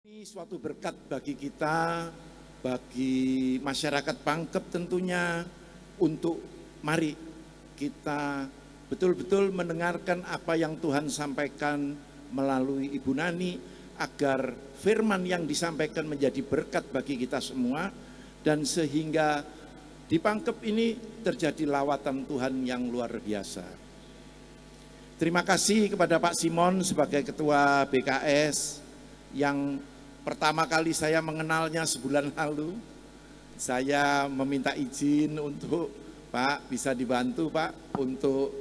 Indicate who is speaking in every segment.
Speaker 1: Ini suatu berkat bagi kita, bagi masyarakat Pangkep tentunya, untuk mari kita betul-betul mendengarkan apa yang Tuhan sampaikan melalui Ibu Nani, agar firman yang disampaikan menjadi berkat bagi kita semua, dan sehingga di Pangkep ini terjadi lawatan Tuhan yang luar biasa. Terima kasih kepada Pak Simon sebagai Ketua BKS yang pertama kali saya mengenalnya sebulan lalu. Saya meminta izin untuk Pak bisa dibantu Pak untuk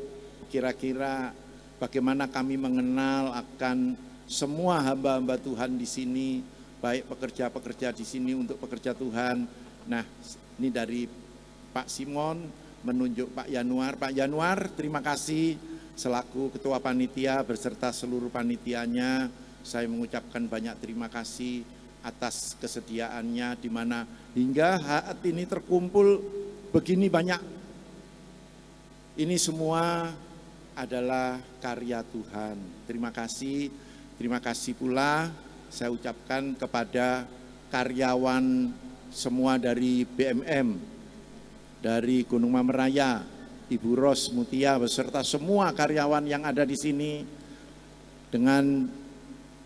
Speaker 1: kira-kira bagaimana kami mengenal akan semua hamba-hamba Tuhan di sini, baik pekerja-pekerja di sini untuk pekerja Tuhan. Nah, ini dari Pak Simon menunjuk Pak Yanuar. Pak Yanuar, terima kasih selaku Ketua Panitia beserta seluruh panitianya. Saya mengucapkan banyak terima kasih atas kesediaannya, di mana hingga saat ini terkumpul begini banyak. Ini semua adalah karya Tuhan. Terima kasih pula saya ucapkan kepada karyawan semua dari BMM, dari Gunung Mameraya, Ibu Ros Mutia beserta semua karyawan yang ada di sini. Dengan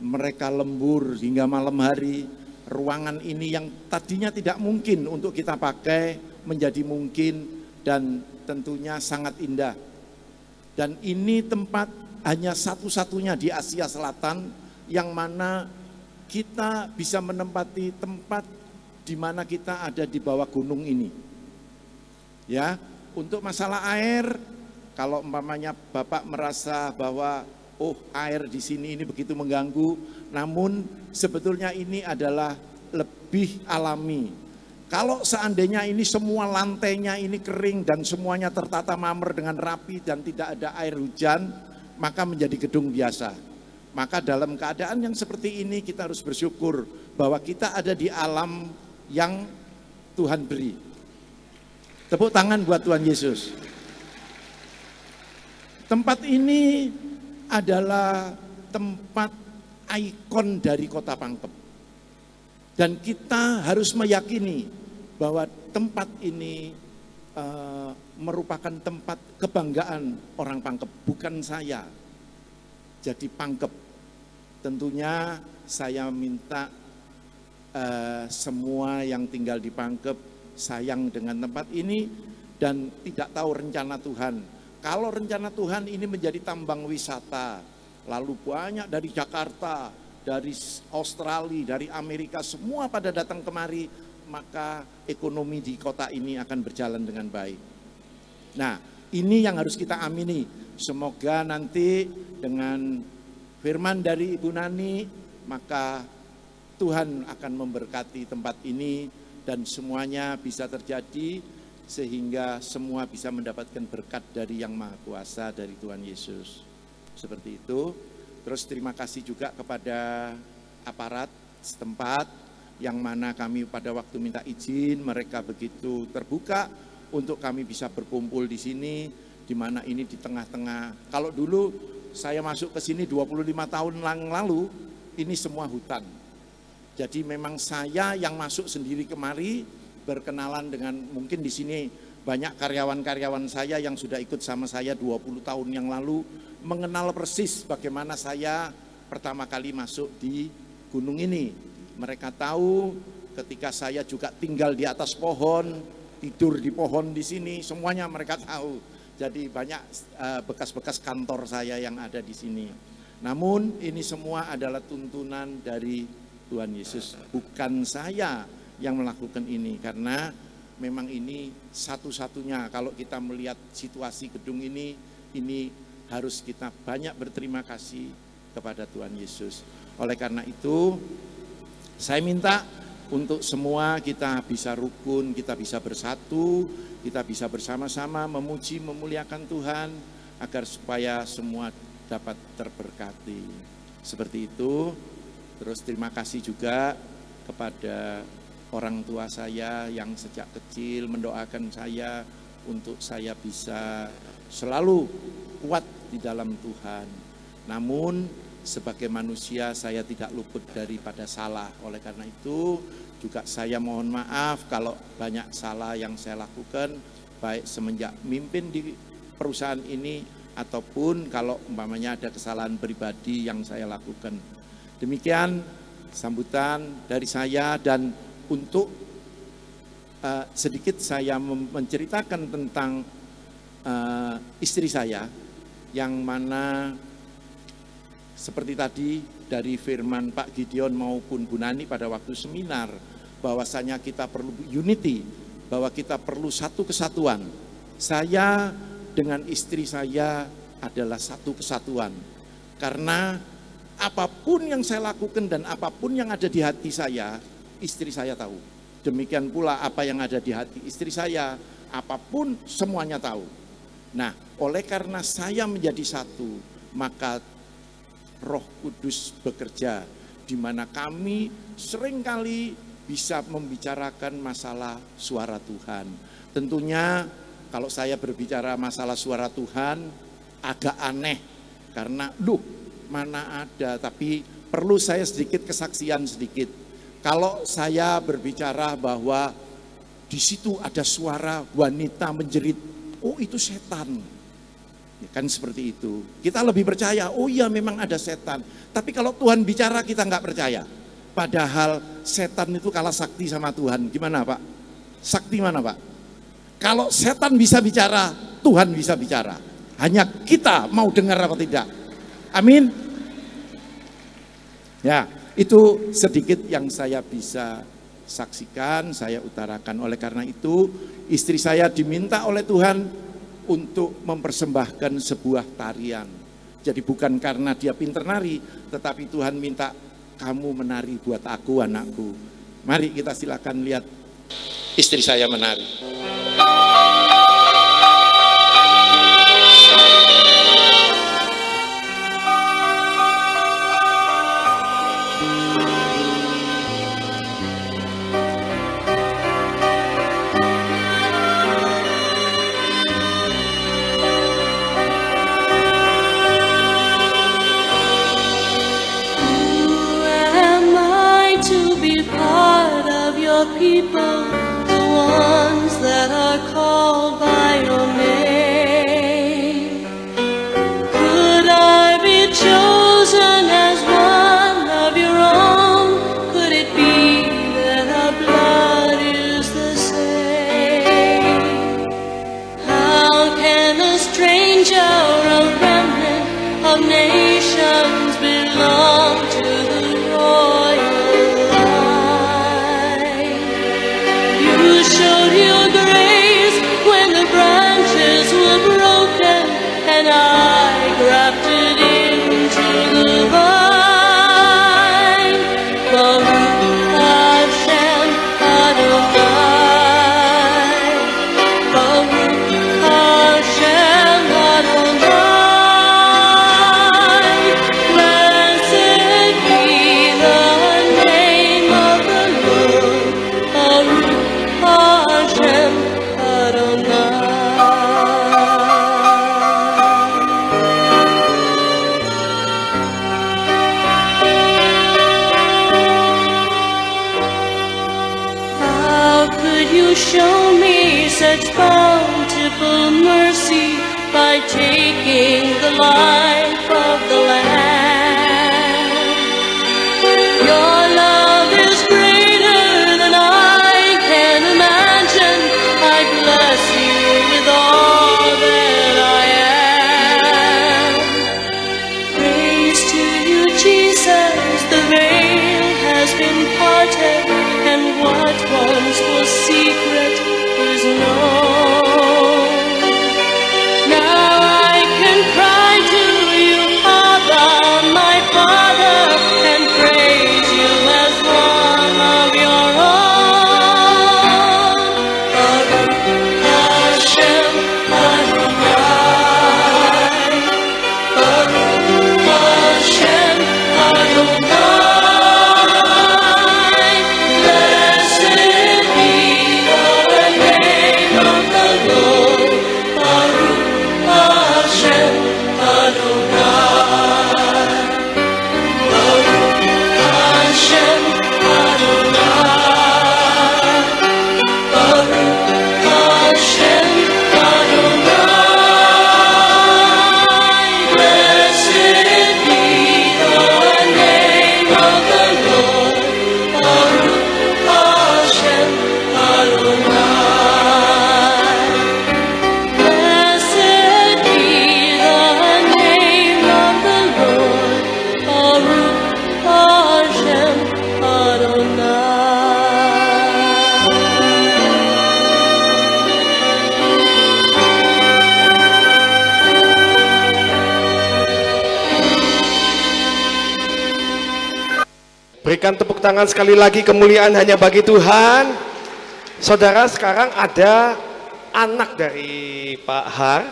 Speaker 1: mereka lembur hingga malam hari, ruangan ini yang tadinya tidak mungkin untuk kita pakai menjadi mungkin, dan tentunya sangat indah. Dan ini tempat hanya satu-satunya di Asia Selatan yang mana kita bisa menempati tempat di mana kita ada di bawah gunung ini. Ya, untuk masalah air, kalau umpamanya Bapak merasa bahwa oh, air di sini ini begitu mengganggu, namun sebetulnya ini adalah lebih alami. Kalau seandainya ini semua lantainya ini kering dan semuanya tertata mamer dengan rapi dan tidak ada air hujan, maka menjadi gedung biasa. Maka dalam keadaan yang seperti ini kita harus bersyukur bahwa kita ada di alam yang Tuhan beri. Tepuk tangan buat Tuhan Yesus. Tempat ini adalah tempat ikon dari Kota Pangkep. Dan kita harus meyakini bahwa tempat ini merupakan tempat kebanggaan orang Pangkep, bukan saya. Jadi Pangkep. Tentunya saya minta semua yang tinggal di Pangkep sayang dengan tempat ini dan tidak tahu rencana Tuhan. Kalau rencana Tuhan ini menjadi tambang wisata, lalu banyak dari Jakarta, dari Australia, dari Amerika, semua pada datang kemari, maka ekonomi di kota ini akan berjalan dengan baik. Nah, ini yang harus kita amini. Semoga nanti dengan firman dari Ibu Nani, maka Tuhan akan memberkati tempat ini dan semuanya bisa terjadi, sehingga semua bisa mendapatkan berkat dari Yang Maha Kuasa, dari Tuhan Yesus. Seperti itu. Terus terima kasih juga kepada aparat setempat, yang mana kami pada waktu minta izin, mereka begitu terbuka untuk kami bisa berkumpul di sini, di mana ini di tengah-tengah. Kalau dulu saya masuk ke sini 25 tahun lalu, ini semua hutan. Jadi memang saya yang masuk sendiri kemari, berkenalan dengan, mungkin di sini banyak karyawan-karyawan saya yang sudah ikut sama saya 20 tahun yang lalu, mengenal persis bagaimana saya pertama kali masuk di gunung ini. Mereka tahu ketika saya juga tinggal di atas pohon, tidur di pohon di sini, semuanya mereka tahu. Jadi banyak bekas-bekas kantor saya yang ada di sini. Namun ini semua adalah tuntunan dari Tuhan Yesus, bukan saya yang melakukan ini, karena memang ini satu-satunya. Kalau kita melihat situasi gedung ini harus kita banyak berterima kasih kepada Tuhan Yesus. Oleh karena itu, saya minta untuk semua kita bisa rukun, kita bisa bersatu, kita bisa bersama-sama memuji, memuliakan Tuhan, agar supaya semua dapat terberkati. Seperti itu. Terus terima kasih juga kepada orang tua saya yang sejak kecil mendoakan saya untuk saya bisa selalu kuat di dalam Tuhan. Namun sebagai manusia saya tidak luput daripada salah. Oleh karena itu juga saya mohon maaf kalau banyak salah yang saya lakukan, baik semenjak mimpin di perusahaan ini ataupun kalau umpamanya ada kesalahan pribadi yang saya lakukan. Demikian sambutan dari saya, dan untuk sedikit saya menceritakan tentang istri saya, yang mana seperti tadi dari firman Pak Gideon maupun Bu Nani pada waktu seminar, bahwasanya kita perlu unity, bahwa kita perlu satu kesatuan. Saya dengan istri saya adalah satu kesatuan, karena apapun yang saya lakukan dan apapun yang ada di hati saya, istri saya tahu. Demikian pula apa yang ada di hati istri saya, apapun semuanya tahu. Nah, oleh karena saya menjadi satu, maka Roh Kudus bekerja, di mana kami seringkali bisa membicarakan masalah suara Tuhan. Tentunya kalau saya berbicara masalah suara Tuhan agak aneh, karena mana ada, tapi perlu saya sedikit kesaksian sedikit. Kalau saya berbicara bahwa di situ ada suara wanita menjerit, oh itu setan. Ya kan seperti itu. Kita lebih percaya, oh iya memang ada setan. Tapi kalau Tuhan bicara kita nggak percaya. Padahal setan itu kalah sakti sama Tuhan. Gimana Pak? Sakti mana Pak? Kalau setan bisa bicara, Tuhan bisa bicara. Hanya kita mau dengar apa tidak. Amin. Ya, itu sedikit yang saya bisa saksikan, saya utarakan. Oleh karena itu, istri saya diminta oleh Tuhan untuk mempersembahkan sebuah tarian. Jadi bukan karena dia pinter nari, tetapi Tuhan minta kamu menari buat aku, anakku. Mari kita silakan lihat istri saya menari.
Speaker 2: People, the ones that are called by your name. Could I be chosen as one of your own? Could it be that our blood is the same? How can a stranger, a remnant of nations, belong to the royal? Showed your grace when the branches were broken and I grafted into the vine. Baruch Hashem Adonai, Baruch Hashem Adonai. Blessed be the name of the Lord. Baruch Hashem Adonai. How could you show me such bountiful mercy by taking the life of the Lamb? Your love is greater than I can imagine. I bless you with all that I am. Praise to you, Jesus, the veil has been parted, and what once was secret is known. Now I can cry to you, Abba,
Speaker 3: Tepuk tangan sekali lagi, kemuliaan hanya bagi Tuhan. Saudara, sekarang ada anak dari Pak Har,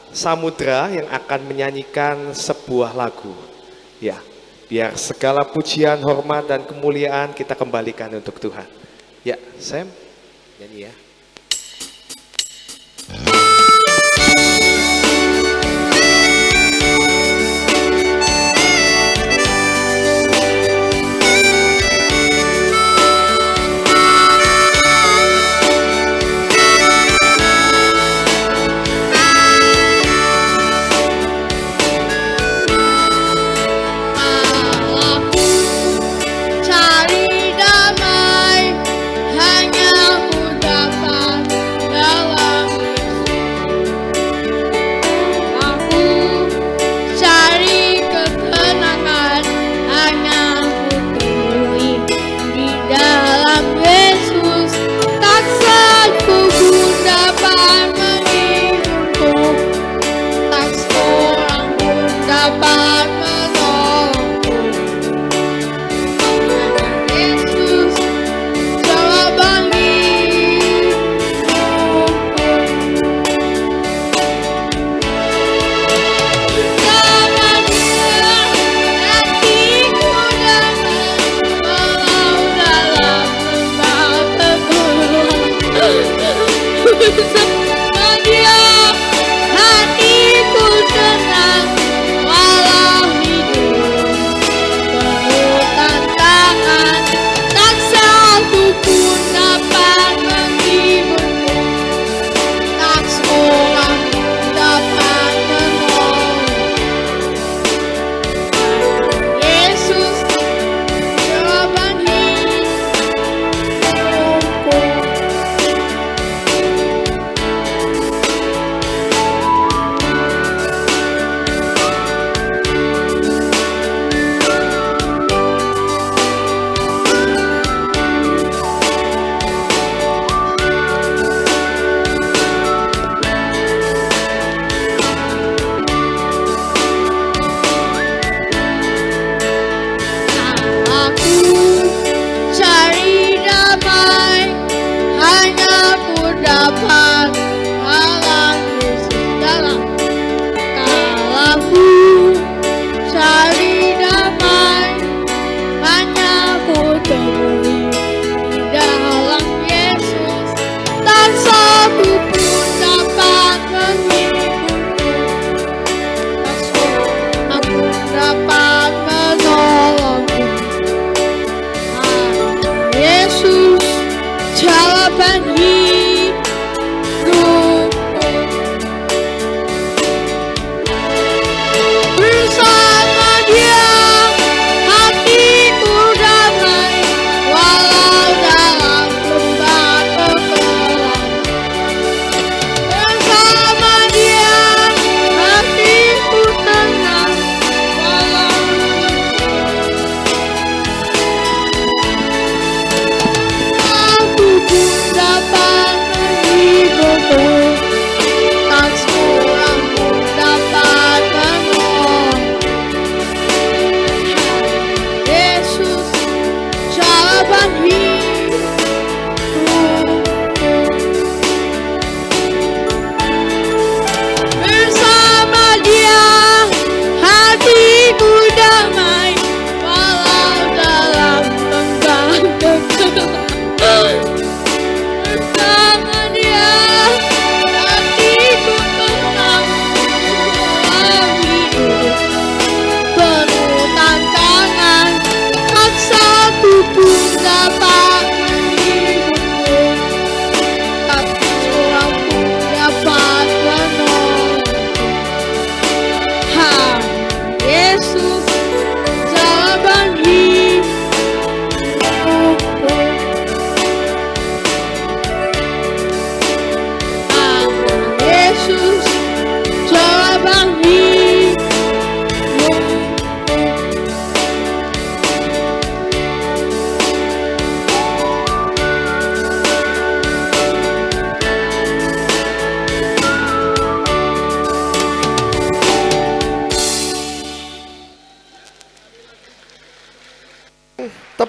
Speaker 3: Samudra, yang akan menyanyikan sebuah lagu. Ya, biar segala pujian, hormat, dan kemuliaan kita kembalikan untuk Tuhan. Ya, Sam, nyanyi ya.
Speaker 2: Dapat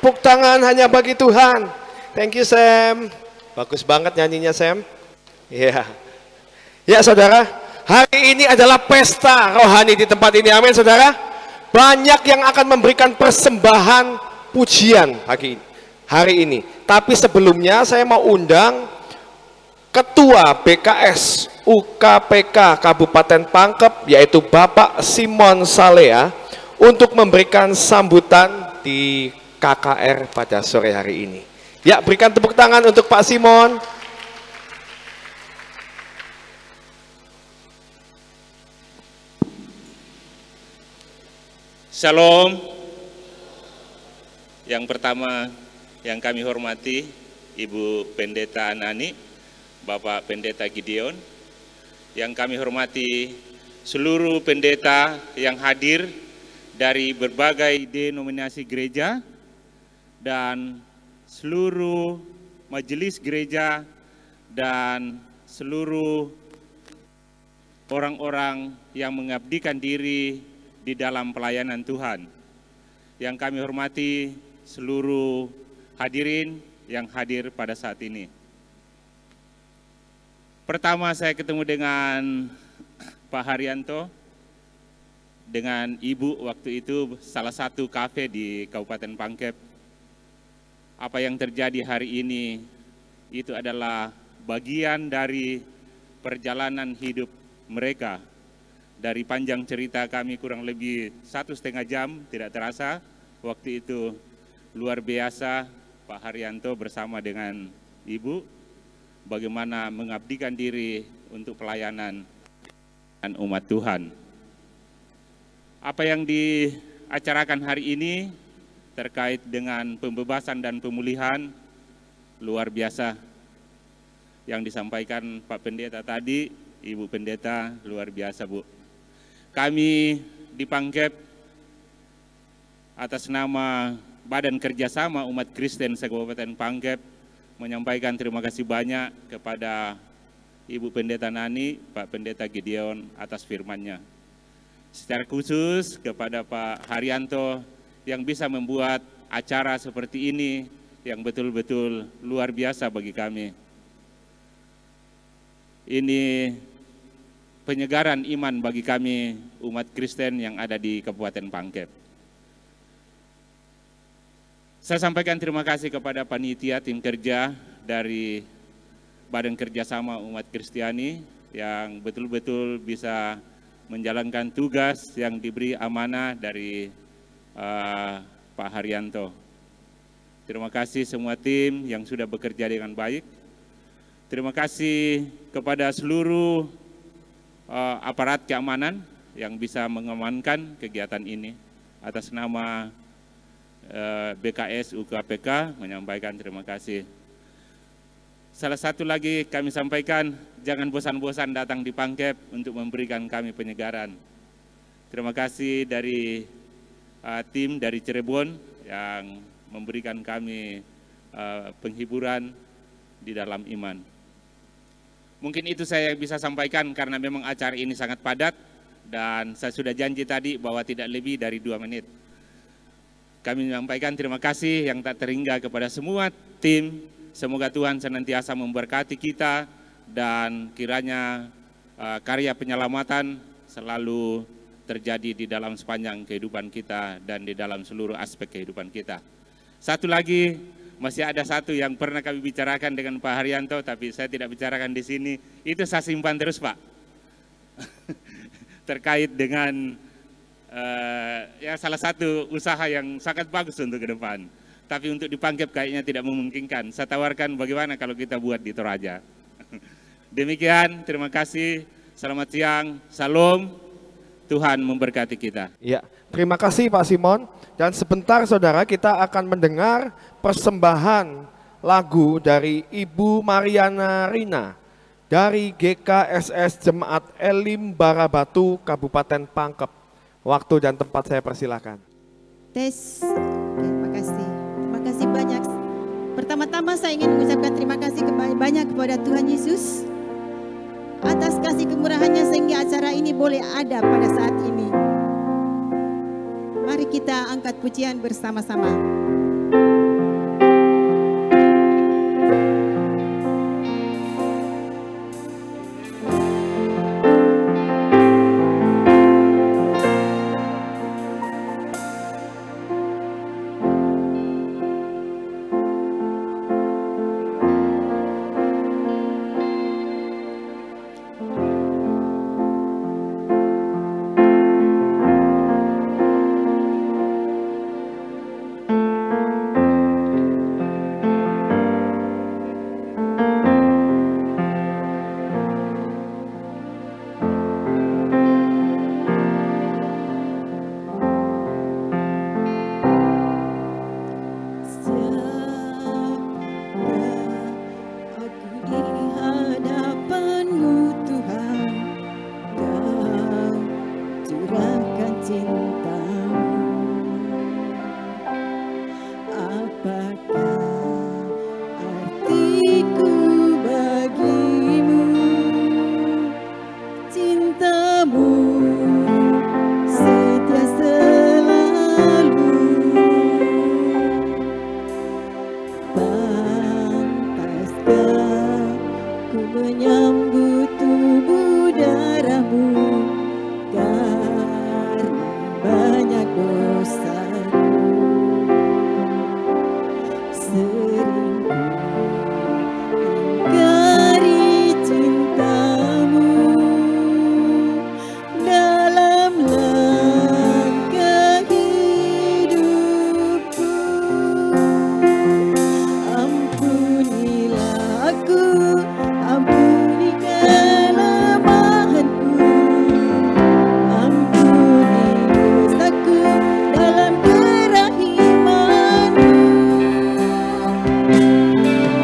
Speaker 3: tepuk tangan hanya bagi Tuhan. Thank you Sam. Bagus banget nyanyinya Sam. Iya. Ya saudara, hari ini adalah pesta rohani di tempat ini. Amin saudara. Banyak yang akan memberikan persembahan pujian hari ini. Tapi sebelumnya saya mau undang Ketua BKS UKPK Kabupaten Pangkep, yaitu Bapak Simon Salea, untuk memberikan sambutan di KKR pada sore hari ini. Ya, berikan tepuk tangan untuk Pak Simon.
Speaker 4: Shalom. Yang pertama yang kami hormati Ibu Pendeta Anani, Bapak Pendeta Gideon. Yang kami hormati seluruh pendeta yang hadir dari berbagai denominasi gereja dan seluruh majelis gereja dan seluruh orang-orang yang mengabdikan diri di dalam pelayanan Tuhan. Yang kami hormati seluruh hadirin yang hadir pada saat ini. Pertama saya ketemu dengan Pak Haryanto, dengan Ibu waktu itu salah satu kafe di Kabupaten Pangkep. Apa yang terjadi hari ini itu adalah bagian dari perjalanan hidup mereka. Dari panjang cerita kami kurang lebih 1,5 jam, tidak terasa. Waktu itu luar biasa Pak Haryanto bersama dengan Ibu, bagaimana mengabdikan diri untuk pelayanan umat Tuhan. Apa yang diacarakan hari ini terkait dengan pembebasan dan pemulihan, luar biasa. Yang disampaikan Pak Pendeta tadi, Ibu Pendeta, luar biasa Bu. Kami di Pangkep atas nama Badan Kerjasama Umat Kristen se-Kabupaten Pangkep menyampaikan terima kasih banyak kepada Ibu Pendeta Nani, Pak Pendeta Gideon atas firman-Nya. Secara khusus kepada Pak Haryanto yang bisa membuat acara seperti ini yang betul-betul luar biasa bagi kami. Ini penyegaran iman bagi kami umat Kristen yang ada di Kabupaten Pangkep. Saya sampaikan terima kasih kepada panitia tim kerja dari Badan Kerjasama Umat Kristiani yang betul-betul bisa menjalankan tugas yang diberi amanah dari Pak Haryanto. Terima kasih semua tim yang sudah bekerja dengan baik. Terima kasih kepada seluruh aparat keamanan yang bisa mengamankan kegiatan ini. Atas nama BKS UKPK menyampaikan terima kasih. Salah satu lagi kami sampaikan, jangan bosan-bosan datang di Pangkep untuk memberikan kami penyegaran. Terima kasih dari tim dari Cirebon yang memberikan kami penghiburan di dalam iman. Mungkin itu saya bisa sampaikan karena memang acara ini sangat padat dan saya sudah janji tadi bahwa tidak lebih dari 2 menit. Kami menyampaikan terima kasih yang tak terhingga kepada semua tim. Semoga Tuhan senantiasa memberkati kita dan kiranya karya penyelamatan selalu terjadi di dalam sepanjang kehidupan kita dan di dalam seluruh aspek kehidupan kita. Satu lagi, masih ada satu yang pernah kami bicarakan dengan Pak Haryanto, tapi saya tidak bicarakan di sini. Itu saya simpan terus Pak. Terkait dengan ya salah satu usaha yang sangat bagus untuk ke depan. Tapi untuk di Pangkep kayaknya tidak memungkinkan. Saya tawarkan bagaimana kalau kita buat di Toraja. Demikian, terima kasih. Selamat siang, salam. Tuhan memberkati kita.
Speaker 3: Ya, terima kasih Pak Simon. Dan sebentar saudara kita akan mendengar persembahan lagu dari Ibu Mariana Rina dari GKSS Jemaat Elim Barabatu Kabupaten Pangkep. Waktu dan tempat saya persilakan.
Speaker 5: Tes. Terima kasih. Terima kasih banyak. Pertama-tama saya ingin mengucapkan terima kasih banyak kepada Tuhan Yesus atas kasih kemurahannya sehingga acara ini boleh ada pada saat ini. Mari kita angkat pujian bersama-sama. menyambut tubuh darahmu karena banyak dosaku. Sering ingkari cintamu dalam langkah hidupku. Ampunilah aku, ampuni kelemahanku, ampuni dosaku dalam kerahimanmu,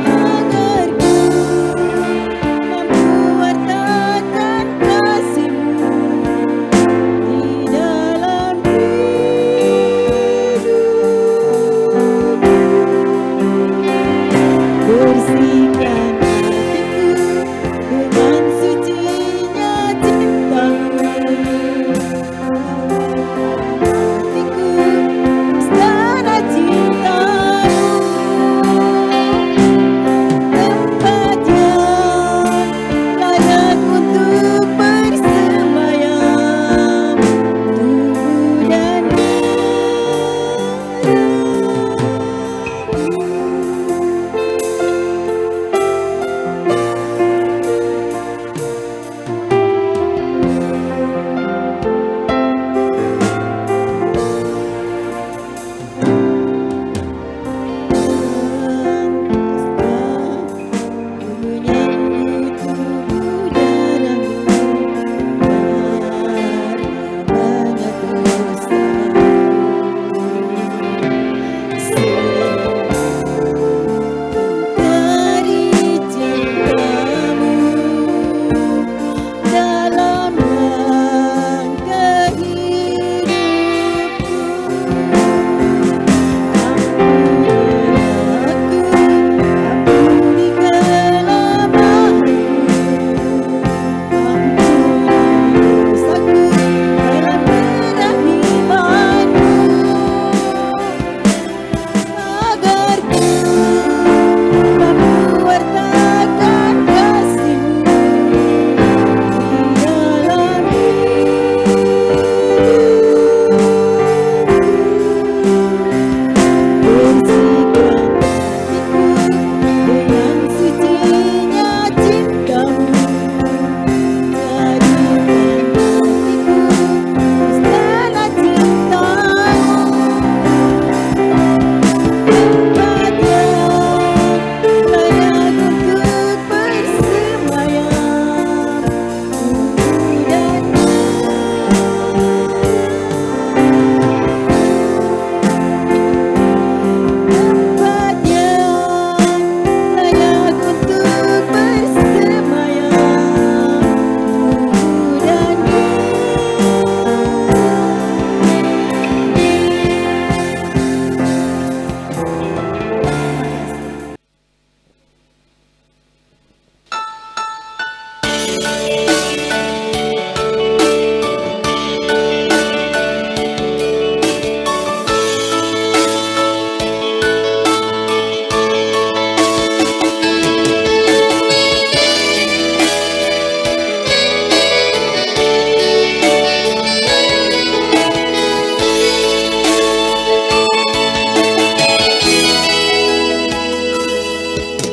Speaker 5: agar ku mampu wartakan kasih-Mu di dalam hidupku. Bersihkan hatiku dengan sucinya cinta-Mu, hatiku istana cinta-Mu, tempat yang layak untuk bersemayam tubuh dan menyambut tubuh darahmu karena banyak dosaku. Dari cinta-Mu dalam langkah hidupku. Ampunilah aku, ampuni kelemahanku, ampuni dosaku dalam kerahimanmu, agar ku mampu wartakan kasih-Mu di dalam bersihkan hatiku dengan sucinya cinta-Mu, jadikan hatiku istana cinta-Mu, tempat yang layak untuk bersemayam tubuh dan tempat yang layak untuk bersemayam tubuh dan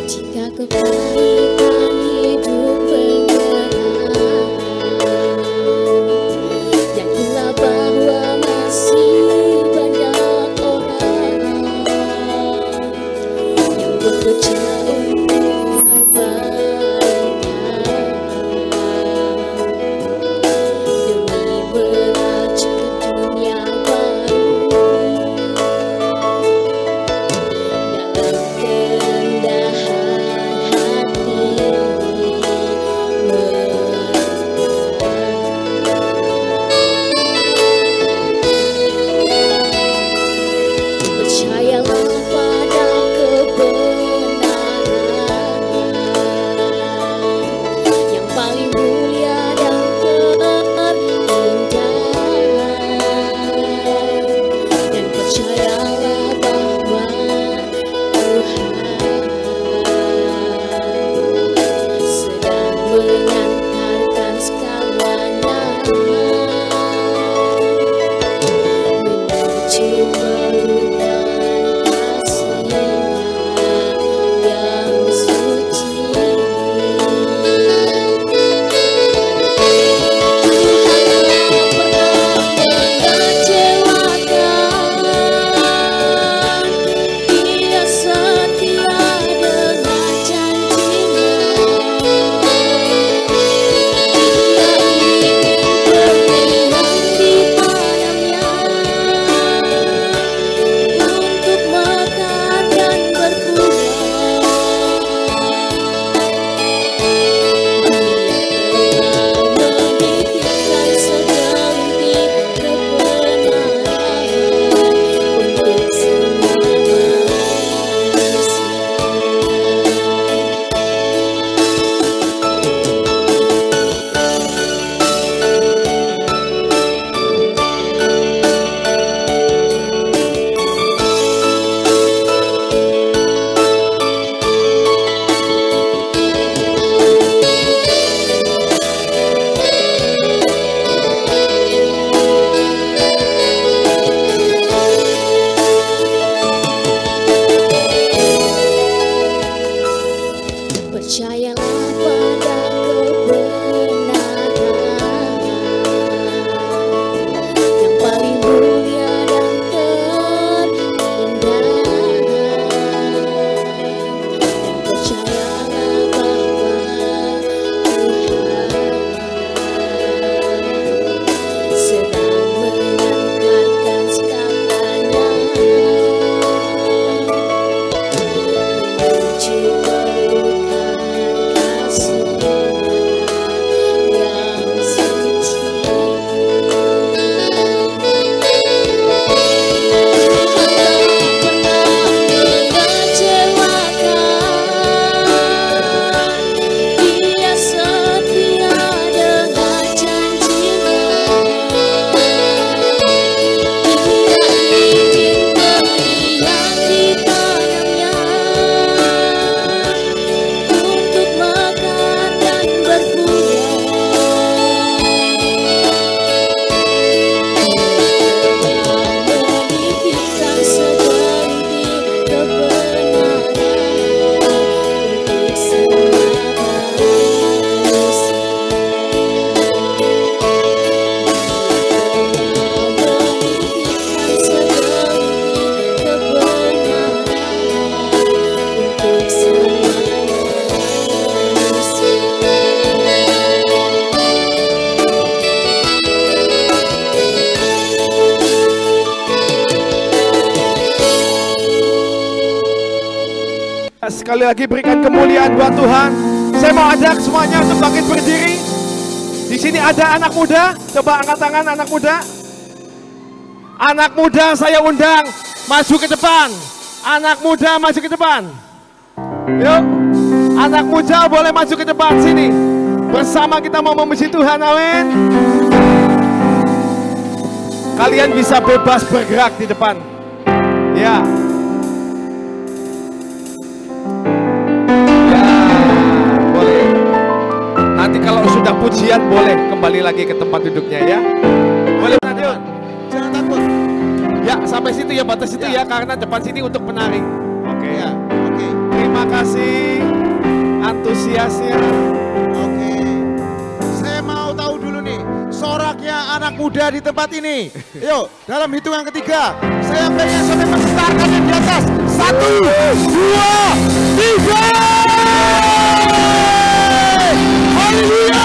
Speaker 5: jika kepahitan hidup bergerak, yakinlah bahwa masih banyak orang yang bekerja untuk kebaikan demi merajut dunia baru. Dalam kerendahan hati
Speaker 3: Sekali lagi berikan kemuliaan buat Tuhan. Saya mau ajak semuanya untuk bangkit berdiri. Di sini ada anak muda, coba angkat tangan anak muda. Anak muda saya undang maju ke depan. Anak muda maju ke depan. Yuk, anak muda boleh maju ke depan sini. Bersama kita mau memuji Tuhan, amin. Kalian bisa bebas bergerak di depan. Ya. Ya, boleh. Nanti kalau sudah pujian boleh kembali lagi ke tempat duduknya ya. Boleh Nadiun? Jangan takut. Ya, sampai situ ya, batas situ ya, karena depan sini untuk penari. Oke ya. Oke. Terima kasih antusiasnya. Oke. Saya mau tahu dulu nih, soraknya anak muda di tempat ini. Yuk, dalam hitungan ketiga, saya pengen sampai mencetakkan yang di atas. 1, 2, 3. Haleluya.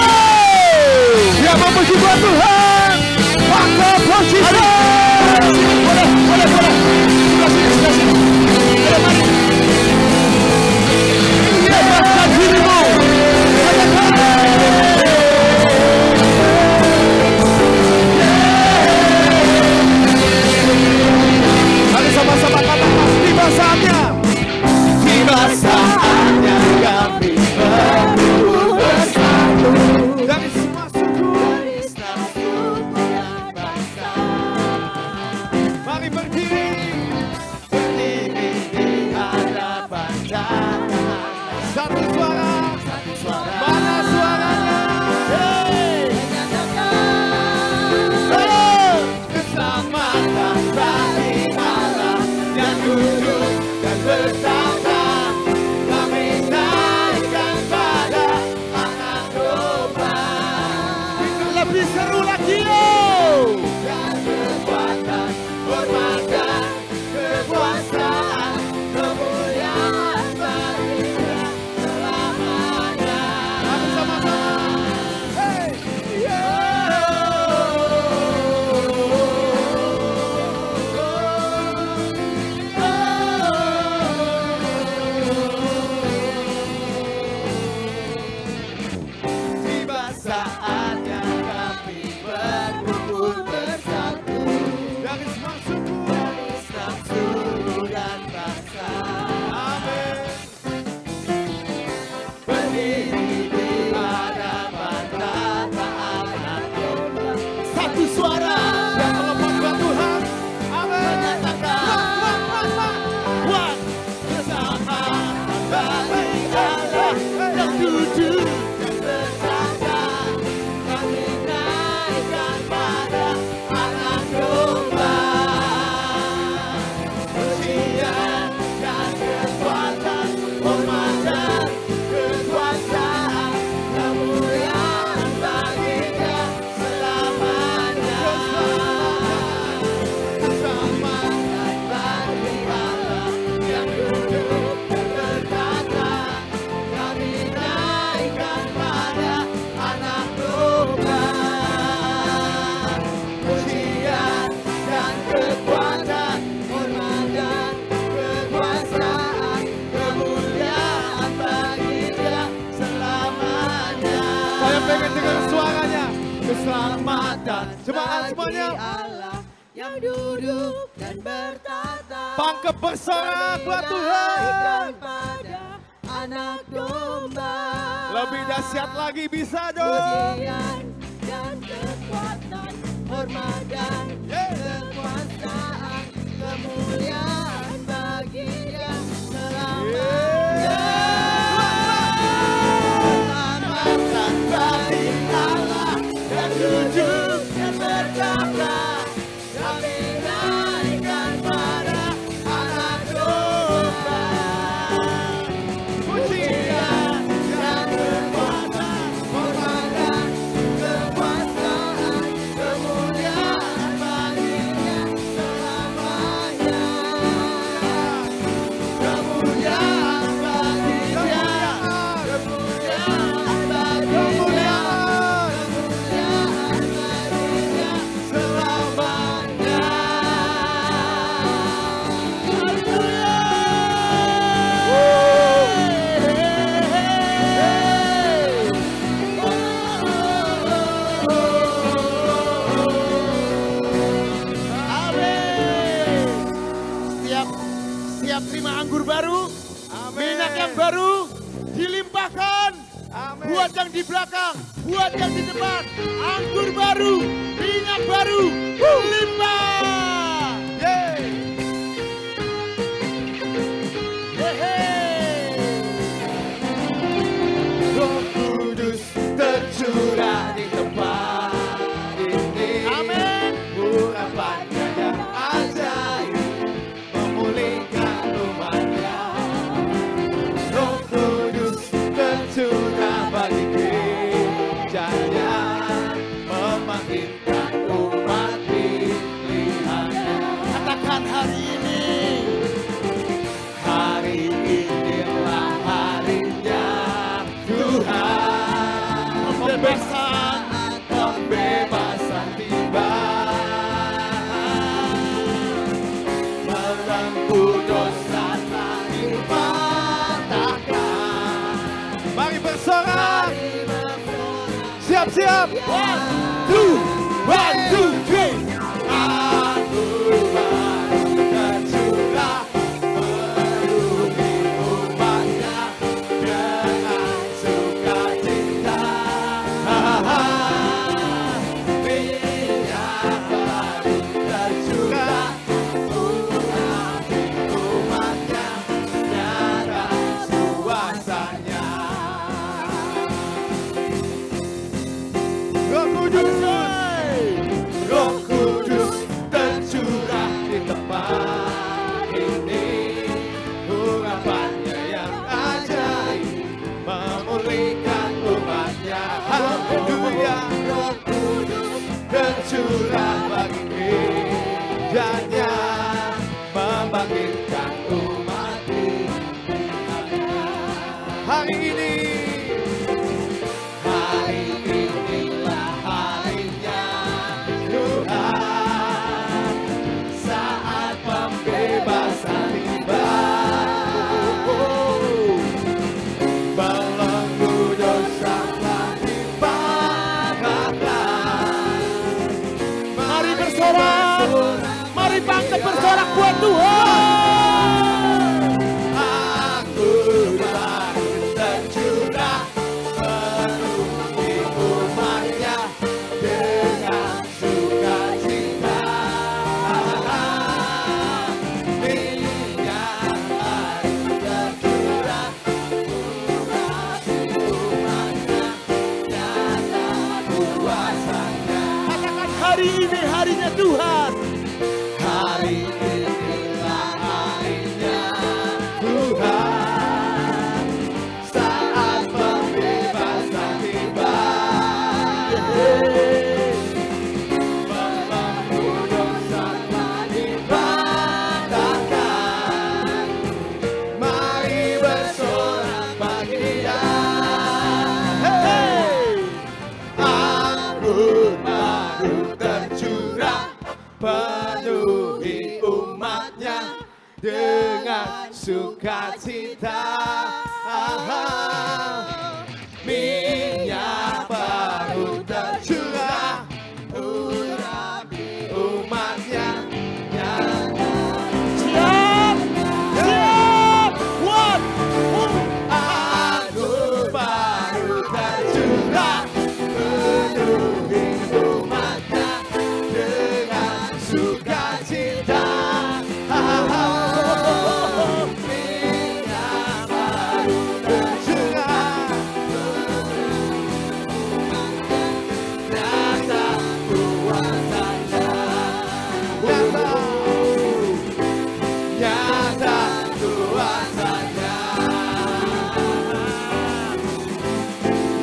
Speaker 3: Ya, memuji buat Tuhan. Pakai posisi. Boleh. Sebelah sini. Boleh, mari. Bebaskan dirimu. Mari sama-sama katakan, tiba saatnya. Tiba saatnya kami berkumpul bersatu. Dari semua suku, dari setiap suku dan bangsa. Mari berdiri di hadapan Tuhan. Satu suara. Mana suaranya? Keselamatan bagi Allah yang duduk dan bersama. Kami naikkan pada anak domba. Lebih seru lagi loh. Dan kekuatan, hormat dan kekuasaan, kemuliaan bagi Dia selamanya. Kami sama-sama. Hey, tiba saatnya kami berkumpul bersatu. Dari semua suku, dari setiap suku dan bangsa. Amin. Berdiri di hadapan tata anak domba. Satu suara yang melepas buat Tuhan. Amin. Menyatakan Tuhan bersama bagi Allah yang duduk dan bersama. Kami naikkan pada anak domba. Pujian dan kekuatan, hormat dan kekuasaan, kemuliaan bagi Dia selamanya. Keselamatan bagi Allah yang duduk dan berkata. Kami naikkan pada anak domba. Pujian dan kekuatan, hormat dan kekuasaan, kemuliaan bagi Dia selamanya. Saya pengen dengar suaranya. Keselamatan jemaat semuanya.
Speaker 2: Allah yang duduk dan bertata.
Speaker 3: Bangkit bersorak buat Tuhan.
Speaker 2: Naikkan pada anak domba.
Speaker 3: Lebih dahsyat lagi bisa dong.
Speaker 2: Pujian dan kekuatan, hormat dan kekuasaan, kemuliaan bagi Dia selamanya. Keselamatan bagi Allah yang duduk dan bertata. Kami naikkan pada anak domba. Pujian dan kekuatan, hormat dan kekuasaan, kemuliaan bagi Dia selamanya.
Speaker 6: yang baru dilimpahkan.
Speaker 3: Amin.
Speaker 6: Buat yang di belakang, buat yang di depan, anggur baru, minyak baru, limpah.
Speaker 3: Yeay. Roh Kudus tercurah di tempat ini.
Speaker 6: Amin.
Speaker 3: Urapannya yang ajaib memulihkan umatnya. Roh Kudus tercurah bagi gerejanya, membangkitkan umat pilihannya.
Speaker 6: Katakan hari ini.
Speaker 3: Hari inilah harinya Tuhan. Pembebasan tiba. Belenggu dosa telah dipatahkan. Mari bersorak. Siap-siap. 1, 2, 3. Aku baru tercurah memenuhi umatnya dengan sukacita. Minyak baru tercurah memenuhi umatnya, nyata kuasanya. Roh Kudus, Roh Kudus tercurah di tempat ini. Urapannya yang ajaib memulihkan umatnya. Haleluya. Roh Kudus tercurah bagi gerejanya, membangkitkan umat pilihannya. Hari ini, hari inilah harinya Tuhan, saat pembebasan tiba. Belenggu dosa telah dipatahkan.
Speaker 6: Mari bersorak. Mari bangkit bersorak buat Tuhan.
Speaker 3: Anggur baru tercurah memenuhi umatnya dengan sukacita. Minyak baru tercurah memenuhi umatnya, nyata kuasanya.
Speaker 6: Katakan hari ini harinya Tuhan.
Speaker 3: Hari inilah harinya Tuhan, saat pembebasan tiba. Belenggu dosa telah dipatahkan. Mari bersorak bagi Dia. Anggur baru tercurah penuhi umatnya dengan sukacita. Minyak baru tercurah urapi umatnya, nyata.
Speaker 6: Siap. Siap. One.
Speaker 3: Anggur baru tercurah penuhi umatnya dengan sukacita. Minyak baru tercurah nyata kuasanya. Nyata kuasanya.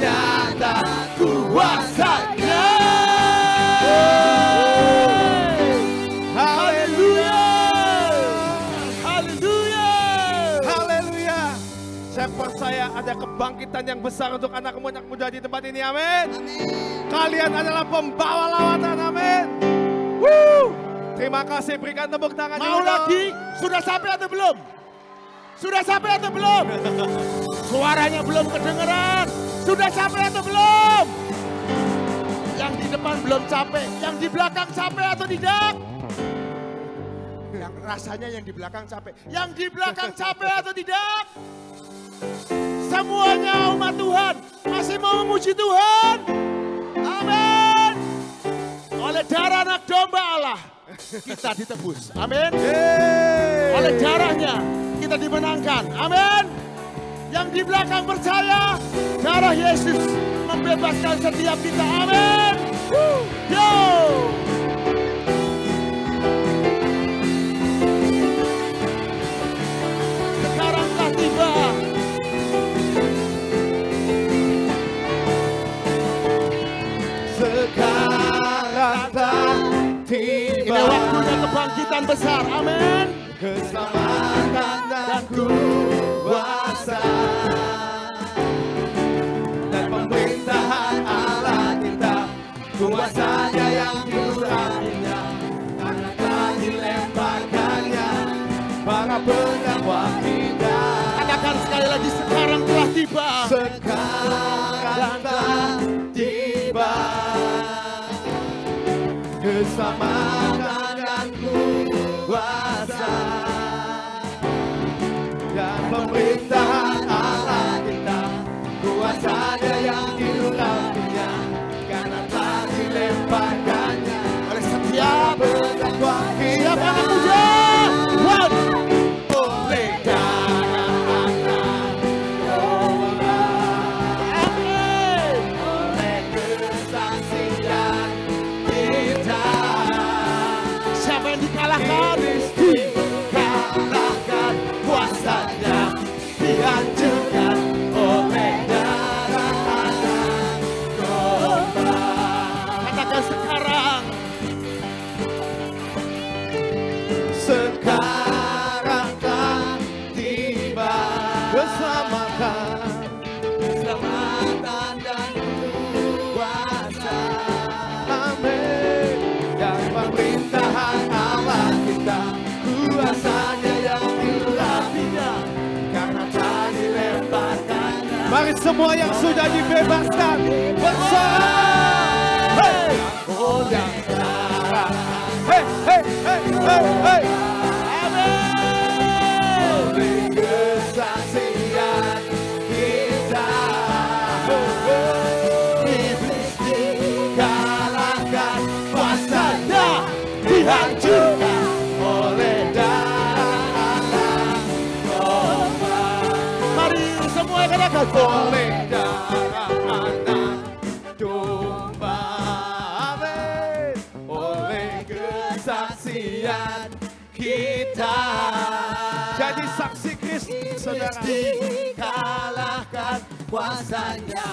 Speaker 3: Nyata kuasanya. Haleluya.
Speaker 6: Haleluya.
Speaker 3: Haleluya. Saya percaya ada kebangkitan yang besar untuk anak muda di tempat ini. Amin. Kalian adalah pembawa lawatan. Amin. Woo. Terima kasih, berikan tepuk tangan.
Speaker 6: Mau lagi? Sudah sampai atau belum? Sudah sampai atau belum? Suaranya belum kedengeran. Sudah sampai atau belum? Yang di depan belum sampai. Yang di belakang sampai atau tidak? Yang rasanya yang di belakang sampai. Yang di belakang sampai atau tidak? semuanya umat Tuhan masih mau memuji Tuhan? Amin. Oleh darah anak domba Allah kita ditebus. Amin. Oleh darahnya kita dimenangkan. Amin. Yang di belakang percaya darah Yesus membebaskan setiap kita. Amin. Yo. Sekarang telah tiba.
Speaker 3: Sekarang telah tiba.
Speaker 6: Ini waktunya kebangkitan besar. Amin.
Speaker 3: Keselamatan dan kuasa dan pemerintahan Allah kita, kuasanya yang diurapinya, karena telah dilemparkannya para pendakwa kita.
Speaker 6: Katakan sekali lagi, sekarang telah tiba.
Speaker 3: Sekarang telah tiba. Keselamatan dan kuasa dan pemerintahan Allah kita, kuasanya yang diurapinya, karena telah dilemparkannya
Speaker 6: Oleh setiap
Speaker 3: pendakwa kita.
Speaker 6: siapa anak muda? One.
Speaker 3: Oleh darah anak domba,
Speaker 6: Amin.
Speaker 3: oleh kesaksian kita,
Speaker 6: Siapa yang dikalahkan?
Speaker 3: kalahkan kuasanya, dihancurkan oleh darah anak domba.
Speaker 6: Katakan sekarang.
Speaker 3: Sekarang telah tiba keselamatan, keselamatan dan kuasa. Amin. Dan pemerintahan Allah kita, kuasanya yang diurapinya, karena telah dilemparkannya. Mari semua yang sudah dibebaskan bersama. Hey! Oleh darah. Hey, hey, hey, hey, hey. Oleh kesaksian kita, iblis dikalahkan, kuasanya dihancurkan oleh darah anak domba.
Speaker 6: Mari semua katakan.
Speaker 3: Oleh darah anak domba. Amin. Oleh kesaksian kita. Jadi saksi Kristus, saudara. Dikalahkan, kuasanya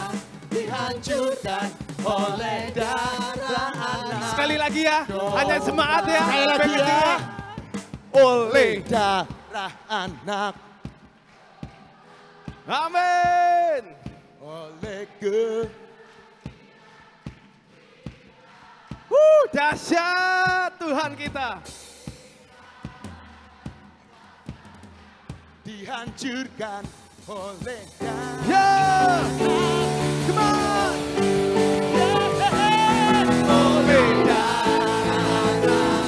Speaker 3: dihancurkan oleh darah anak. Sekali lagi ya, hanya semangat ya.
Speaker 6: Sekali lagi ya.
Speaker 3: Oleh
Speaker 6: Darah anak.
Speaker 3: Amin.
Speaker 6: Oleh ke.
Speaker 3: Dahsyat Tuhan kita.
Speaker 6: Dihancurkan oleh darah.
Speaker 3: Yeah. Come on. Oleh darah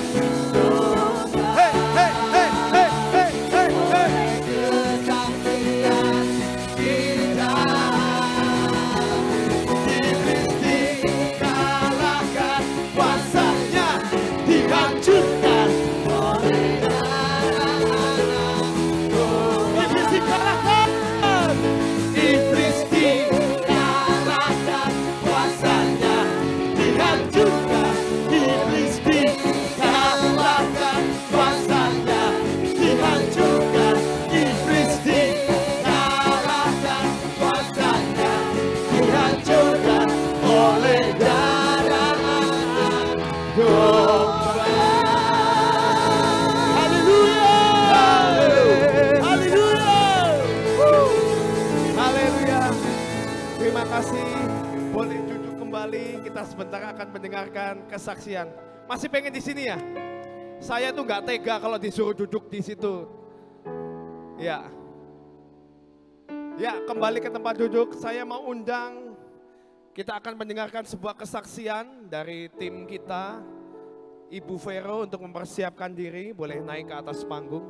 Speaker 3: domba. Hey, hey, hey, hey, hey, hey, hey. Kesaksian kita. Iblis dikalahkan, kuasanya dihancurkan oleh darah anak domba.
Speaker 6: Iblis dikalahkan.
Speaker 3: Iblis dikalahkan, kuasanya dihancurkan. Iblis dikalahkan, kuasanya dihancurkan. Iblis dikalahkan, kuasanya dihancurkan oleh darah anak domba.
Speaker 6: Haleluya. Haleluya.
Speaker 3: Haleluya. Terima kasih. Boleh duduk kembali. Kita sebentar akan mendengarkan kesaksian. Masih pengen di sini ya? Saya tuh nggak tega kalau disuruh duduk di situ. Ya. Ya, kembali ke tempat duduk. Saya mau undang. Kita akan mendengarkan sebuah kesaksian dari tim kita. Ibu Vero untuk mempersiapkan diri. Boleh naik ke atas panggung.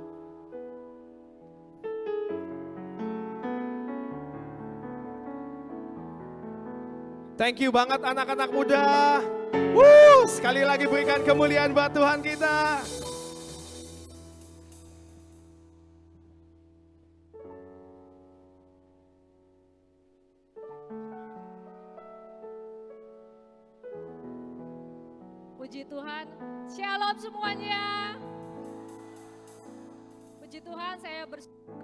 Speaker 3: Thank you banget anak-anak muda. Sekali lagi berikan kemuliaan buat Tuhan kita.
Speaker 7: Puji Tuhan, shalom semuanya. Puji Tuhan, saya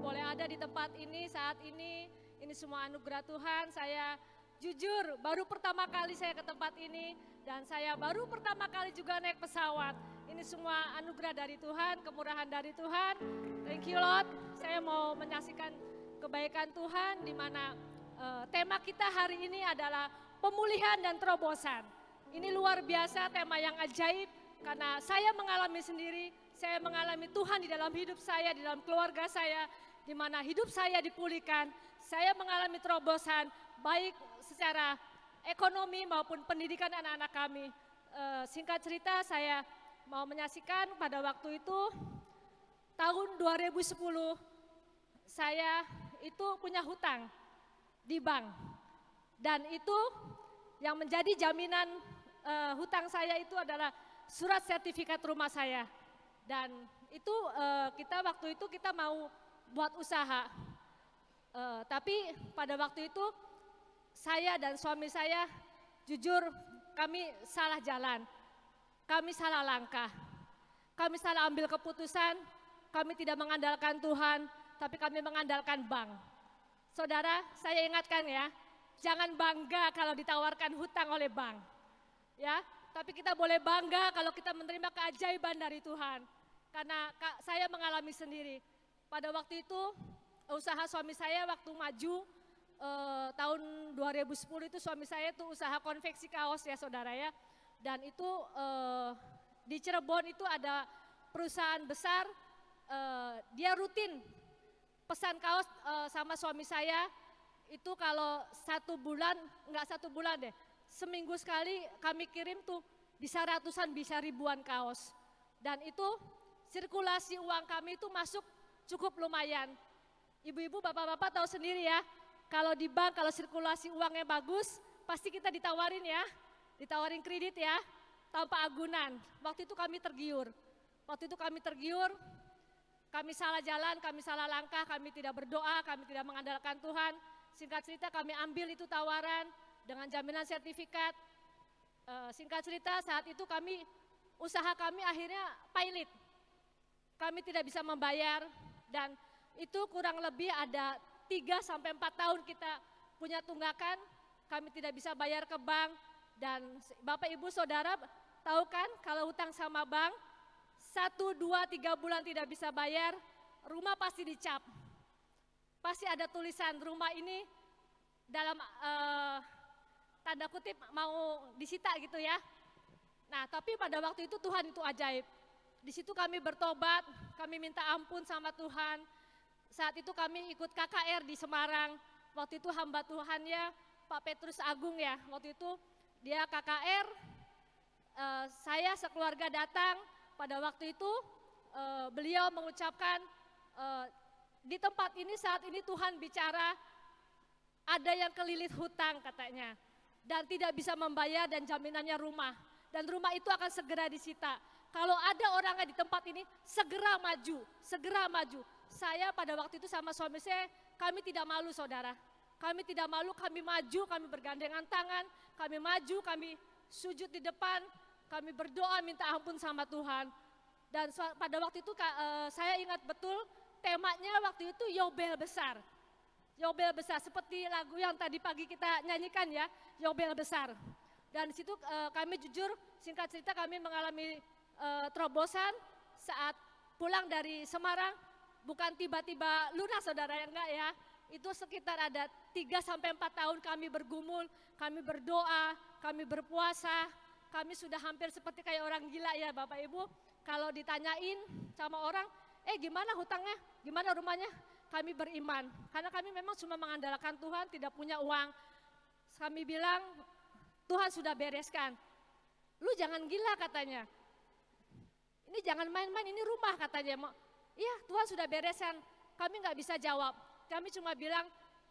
Speaker 7: boleh ada di tempat ini saat ini. Ini semua anugerah Tuhan. Saya jujur baru pertama kali saya ke tempat ini dan saya baru pertama kali juga naik pesawat. Ini semua anugerah dari Tuhan, kemurahan dari Tuhan. Thank you Lord. Saya mau menyaksikan kebaikan Tuhan di mana tema kita hari ini adalah pemulihan dan terobosan. Ini luar biasa, tema yang ajaib karena saya mengalami sendiri, saya mengalami Tuhan di dalam hidup saya, di dalam keluarga saya, di mana hidup saya dipulihkan. Saya mengalami terobosan baik secara ekonomi maupun pendidikan anak-anak kami. Singkat cerita, saya mau menyaksikan pada waktu itu tahun 2010 saya itu punya hutang di bank dan itu yang menjadi jaminan hutang saya itu adalah surat sertifikat rumah saya dan itu kita waktu itu kita mau buat usaha tapi pada waktu itu saya dan suami saya jujur kami salah jalan, kami salah langkah, kami salah ambil keputusan, kami tidak mengandalkan Tuhan tapi kami mengandalkan bank. Saudara, saya ingatkan ya, jangan bangga kalau ditawarkan hutang oleh bank. Ya, tapi kita boleh bangga kalau kita menerima keajaiban dari Tuhan. Karena saya mengalami sendiri. Pada waktu itu usaha suami saya waktu maju tahun 2010 itu suami saya itu usaha konveksi kaos ya saudara ya. Dan itu di Cirebon itu ada perusahaan besar, dia rutin pesan kaos sama suami saya. Itu kalau 1 bulan, enggak 1 bulan deh, seminggu sekali kami kirim tuh bisa ratusan, bisa ribuan kaos. Dan itu sirkulasi uang kami itu masuk cukup lumayan. Ibu-ibu, bapak-bapak tahu sendiri ya, kalau di bank, kalau sirkulasi uangnya bagus, pasti kita ditawarin ya, ditawarin kredit ya, tanpa agunan. Waktu itu kami tergiur, kami salah jalan, kami salah langkah, kami tidak berdoa, kami tidak mengandalkan Tuhan. Singkat cerita kami ambil itu tawaran dengan jaminan sertifikat. Singkat cerita saat itu usaha kami akhirnya pilot. Kami tidak bisa membayar dan itu kurang lebih ada 3-4 tahun kita punya tunggakan. Kami tidak bisa bayar ke bank dan Bapak Ibu Saudara tahu kan kalau hutang sama bank 1, 2, 3 bulan tidak bisa bayar, rumah pasti dicap. Pasti ada tulisan rumah ini dalam tanda kutip mau disita gitu ya. Nah tapi pada waktu itu Tuhan itu ajaib. Di situ kami bertobat, kami minta ampun sama Tuhan. Saat itu kami ikut KKR di Semarang. Waktu itu hamba Tuhannya Pak Petrus Agung ya. Waktu itu dia KKR, saya sekeluarga datang. Pada waktu itu beliau mengucapkan di tempat ini saat ini Tuhan bicara ada yang kelilit hutang katanya dan tidak bisa membayar dan jaminannya rumah dan rumah itu akan segera disita. Kalau ada orangnya di tempat ini segera maju, segera maju. Saya pada waktu itu sama suami saya kami tidak malu saudara, kami tidak malu, kami maju, kami bergandengan tangan, kami maju, kami sujud di depan, kami berdoa minta ampun sama Tuhan. Dan pada waktu itu saya ingat betul temanya waktu itu Yobel besar. Yobel besar seperti lagu yang tadi pagi kita nyanyikan ya, Yobel besar. Dan di situ kami jujur singkat cerita kami mengalami terobosan saat pulang dari Semarang, bukan tiba-tiba lunas saudara ya enggak ya. Itu sekitar ada 3-4 tahun kami bergumul, kami berdoa, kami berpuasa, kami sudah hampir seperti kayak orang gila ya Bapak Ibu. Kalau ditanyain sama orang, gimana hutangnya, gimana rumahnya? Kami beriman, karena kami memang cuma mengandalkan Tuhan, tidak punya uang. Kami bilang, Tuhan sudah bereskan. Lu jangan gila katanya. Ini jangan main-main, ini rumah katanya. Iya Tuhan sudah bereskan, kami nggak bisa jawab. Kami cuma bilang,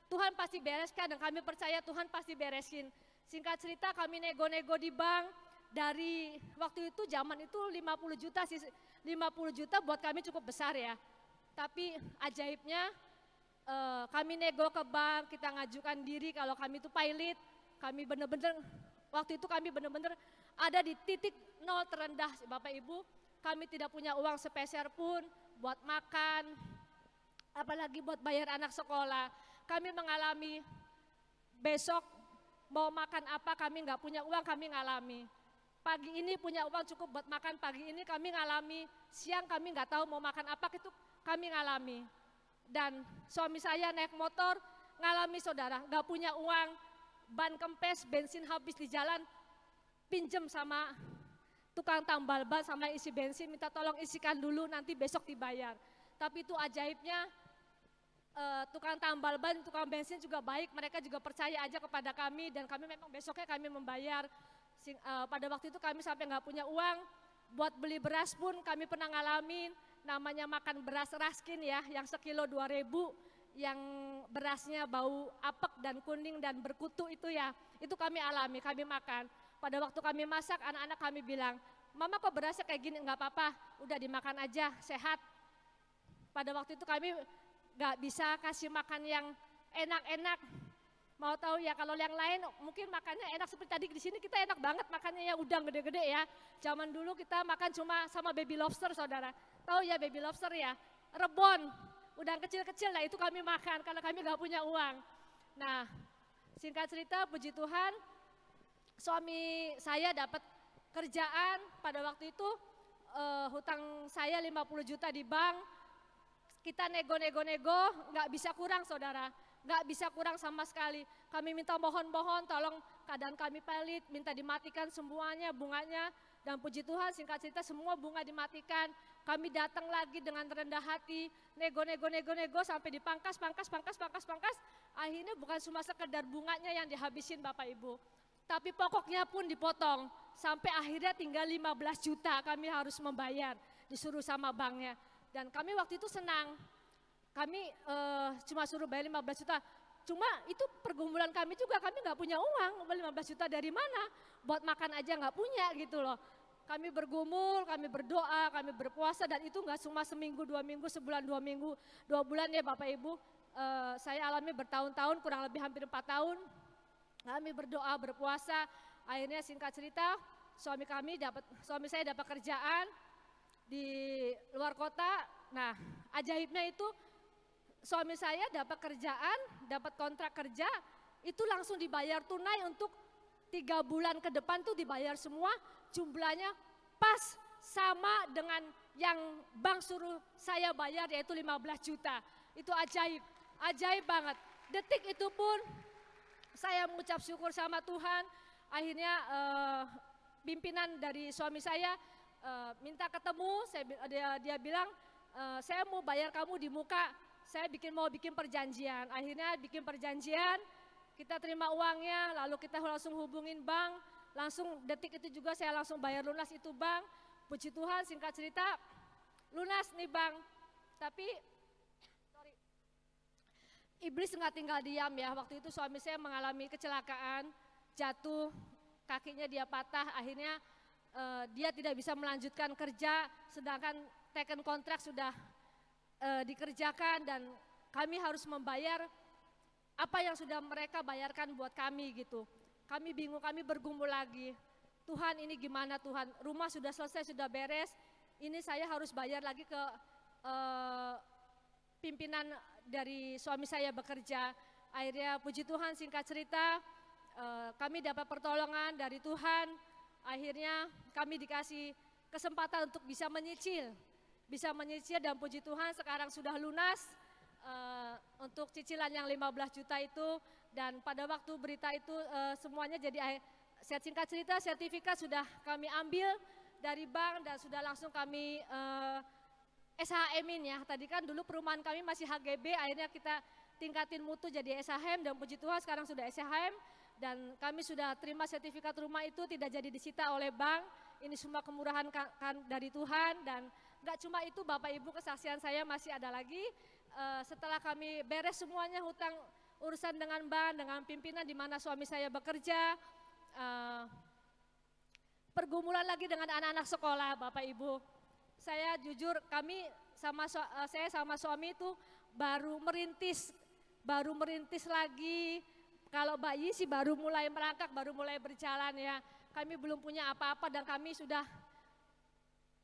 Speaker 7: Tuhan pasti bereskan dan kami percaya Tuhan pasti beresin. Singkat cerita kami nego-nego di bank, dari waktu itu zaman itu 50 juta sih, 50 juta buat kami cukup besar ya. Tapi ajaibnya kami nego ke bank, kita ngajukan diri kalau kami itu pilot, kami benar-benar waktu itu kami benar-benar ada di titik nol terendah Bapak Ibu. Kami tidak punya uang sepeser pun buat makan, apalagi buat bayar anak sekolah. Kami mengalami besok mau makan apa kami nggak punya uang, kami ngalami. Pagi ini punya uang cukup buat makan, pagi ini kami ngalami. Siang kami nggak tahu mau makan apa, itu kami ngalami. Dan suami saya naik motor ngalami saudara, nggak punya uang, ban kempes, bensin habis di jalan, pinjem sama tukang tambal ban sama isi bensin, minta tolong isikan dulu nanti besok dibayar. Tapi itu ajaibnya tukang tambal ban, tukang bensin juga baik, mereka juga percaya aja kepada kami dan kami memang besoknya kami membayar. Pada waktu itu kami sampai nggak punya uang, buat beli beras pun kami pernah ngalamin, namanya makan beras raskin ya, yang sekilo 2.000, yang berasnya bau apek dan kuning dan berkutu itu ya, itu kami alami, kami makan. Pada waktu kami masak, anak-anak kami bilang, mama kok berasnya kayak gini, enggak apa-apa, udah dimakan aja, sehat. Pada waktu itu kami nggak bisa kasih makan yang enak-enak. Mau tahu ya, kalau yang lain mungkin makannya enak seperti tadi di sini kita enak banget makannya yang udang gede-gede ya. Zaman dulu kita makan cuma sama baby lobster saudara. Tahu ya baby lobster ya, rebon, udang kecil-kecil lah itu kami makan karena kami nggak punya uang. Nah, singkat cerita puji Tuhan, suami saya dapat kerjaan pada waktu itu, hutang saya 50 juta di bank, kita nego-nego-nego, nggak bisa kurang saudara, nggak bisa kurang sama sekali. Kami minta mohon-mohon tolong keadaan kami pelit, minta dimatikan semuanya bunganya, dan puji Tuhan singkat cerita semua bunga dimatikan. Kami datang lagi dengan rendah hati, nego-nego sampai dipangkas, pangkas. Akhirnya bukan cuma sekedar bunganya yang dihabisin Bapak Ibu, tapi pokoknya pun dipotong. Sampai akhirnya tinggal 15 juta kami harus membayar, disuruh sama banknya. Dan kami waktu itu senang, kami cuma suruh bayar 15 juta. Cuma itu pergumulan kami juga, kami nggak punya uang, 15 juta dari mana? Buat makan aja nggak punya gitu loh. Kami bergumul, kami berdoa, kami berpuasa, dan itu nggak cuma seminggu, 2 minggu, sebulan, 2 minggu, 2 bulan ya Bapak Ibu. Saya alami bertahun-tahun, kurang lebih hampir 4 tahun. Kami berdoa, berpuasa, akhirnya singkat cerita suami saya dapat kerjaan di luar kota. Nah, ajaibnya itu suami saya dapat kerjaan, dapat kontrak kerja, itu langsung dibayar tunai untuk 3 bulan ke depan tuh dibayar semua, jumlahnya pas sama dengan yang bank suruh saya bayar yaitu 15 juta. Itu ajaib, ajaib banget. Detik itu pun saya mengucap syukur sama Tuhan, akhirnya pimpinan dari suami saya minta ketemu, dia bilang saya mau bayar kamu di muka, saya mau bikin perjanjian. Akhirnya bikin perjanjian, kita terima uangnya, lalu kita langsung hubungin bank, langsung detik itu juga saya langsung bayar lunas itu bank. Puji Tuhan singkat cerita lunas nih bank, tapi iblis nggak tinggal diam ya. Waktu itu suami saya mengalami kecelakaan, jatuh, kakinya dia patah, akhirnya dia tidak bisa melanjutkan kerja, sedangkan taken kontrak sudah dikerjakan dan kami harus membayar apa yang sudah mereka bayarkan buat kami gitu. Kami bingung, kami bergumul lagi. Tuhan ini gimana Tuhan, rumah sudah selesai, sudah beres, ini saya harus bayar lagi ke pimpinan dari suami saya bekerja. Akhirnya puji Tuhan singkat cerita kami dapat pertolongan dari Tuhan. Akhirnya kami dikasih kesempatan untuk bisa menyicil dan puji Tuhan sekarang sudah lunas untuk cicilan yang 15 juta itu. Dan pada waktu berita itu semuanya jadi singkat cerita sertifikat sudah kami ambil dari bank dan sudah langsung kami SHM-in ya. Tadi kan dulu perumahan kami masih HGB, akhirnya kita tingkatin mutu jadi SHM dan puji Tuhan sekarang sudah SHM. Dan kami sudah terima sertifikat rumah itu tidak jadi disita oleh bank. Ini semua kemurahan dari Tuhan. Dan gak cuma itu Bapak Ibu, kesaksian saya masih ada lagi. Setelah kami beres semuanya urusan dengan bank, dengan pimpinan di mana suami saya bekerja, pergumulan lagi dengan anak-anak sekolah, Bapak Ibu. Saya jujur, saya sama suami itu baru merintis lagi. Kalau bayi sih baru mulai merangkak, baru mulai berjalan ya. Kami belum punya apa-apa dan kami sudah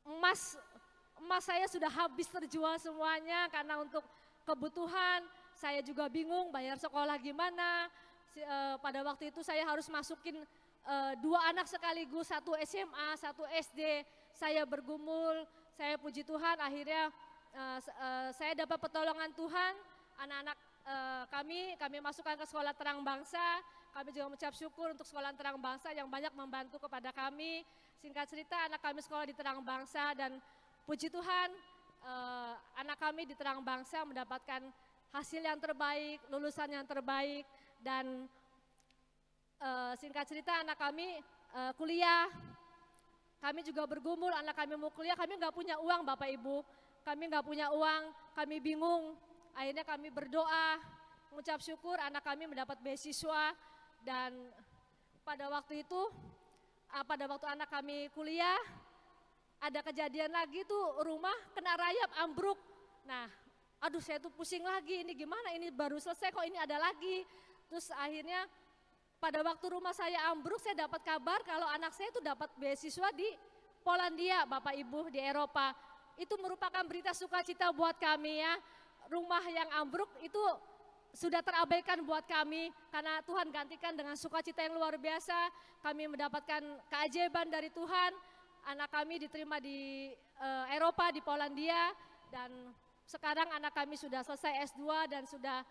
Speaker 7: emas saya sudah habis terjual semuanya karena untuk kebutuhan. Saya juga bingung bayar sekolah gimana. Pada waktu itu saya harus masukin 2 anak sekaligus, 1 SMA, 1 SD. Saya bergumul, saya puji Tuhan akhirnya saya dapat pertolongan Tuhan. Anak-anak kami masukkan ke sekolah terang bangsa. Kami juga mengucap syukur untuk sekolah terang bangsa yang banyak membantu kepada kami. Singkat cerita anak kami sekolah di terang bangsa dan puji Tuhan anak kami di terang bangsa mendapatkan hasil yang terbaik, lulusan yang terbaik dan singkat cerita anak kami kuliah. Kami juga bergumul, anak kami mau kuliah, kami nggak punya uang Bapak Ibu. Kami nggak punya uang, kami bingung. Akhirnya kami berdoa, mengucap syukur anak kami mendapat beasiswa dan pada waktu itu, pada waktu anak kami kuliah, ada kejadian lagi tuh rumah kena rayap ambruk. Nah, aduh saya tuh pusing lagi, ini gimana ini baru selesai kok ini ada lagi. Terus akhirnya pada waktu rumah saya ambruk saya dapat kabar kalau anak saya tuh dapat beasiswa di Polandia Bapak Ibu di Eropa. Itu merupakan berita sukacita buat kami ya. Rumah yang ambruk itu sudah terabaikan buat kami karena Tuhan gantikan dengan sukacita yang luar biasa. Kami mendapatkan keajaiban dari Tuhan. Anak kami diterima di Eropa, di Polandia dan sekarang anak kami sudah selesai S2 dan sudah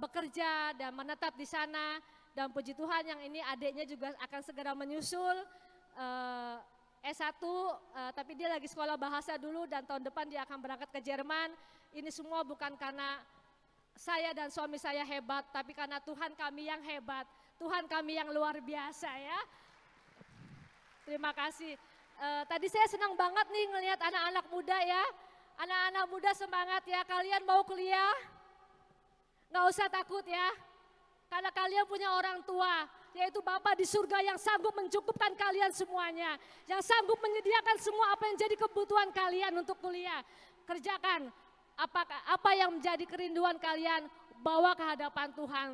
Speaker 7: bekerja dan menetap di sana. Dan puji Tuhan yang ini adiknya juga akan segera menyusul S1, tapi dia lagi sekolah bahasa dulu dan tahun depan dia akan berangkat ke Jerman. Ini semua bukan karena saya dan suami saya hebat, tapi karena Tuhan kami yang hebat, Tuhan kami yang luar biasa ya. Terima kasih. Tadi saya senang banget nih ngelihat anak-anak muda ya. Anak-anak muda semangat ya, kalian mau kuliah? Nggak usah takut ya. Karena kalian punya orang tua, yaitu Bapa di surga yang sanggup mencukupkan kalian semuanya. Yang sanggup menyediakan semua apa yang jadi kebutuhan kalian untuk kuliah. Kerjakan apa yang menjadi kerinduan kalian, bawa ke hadapan Tuhan.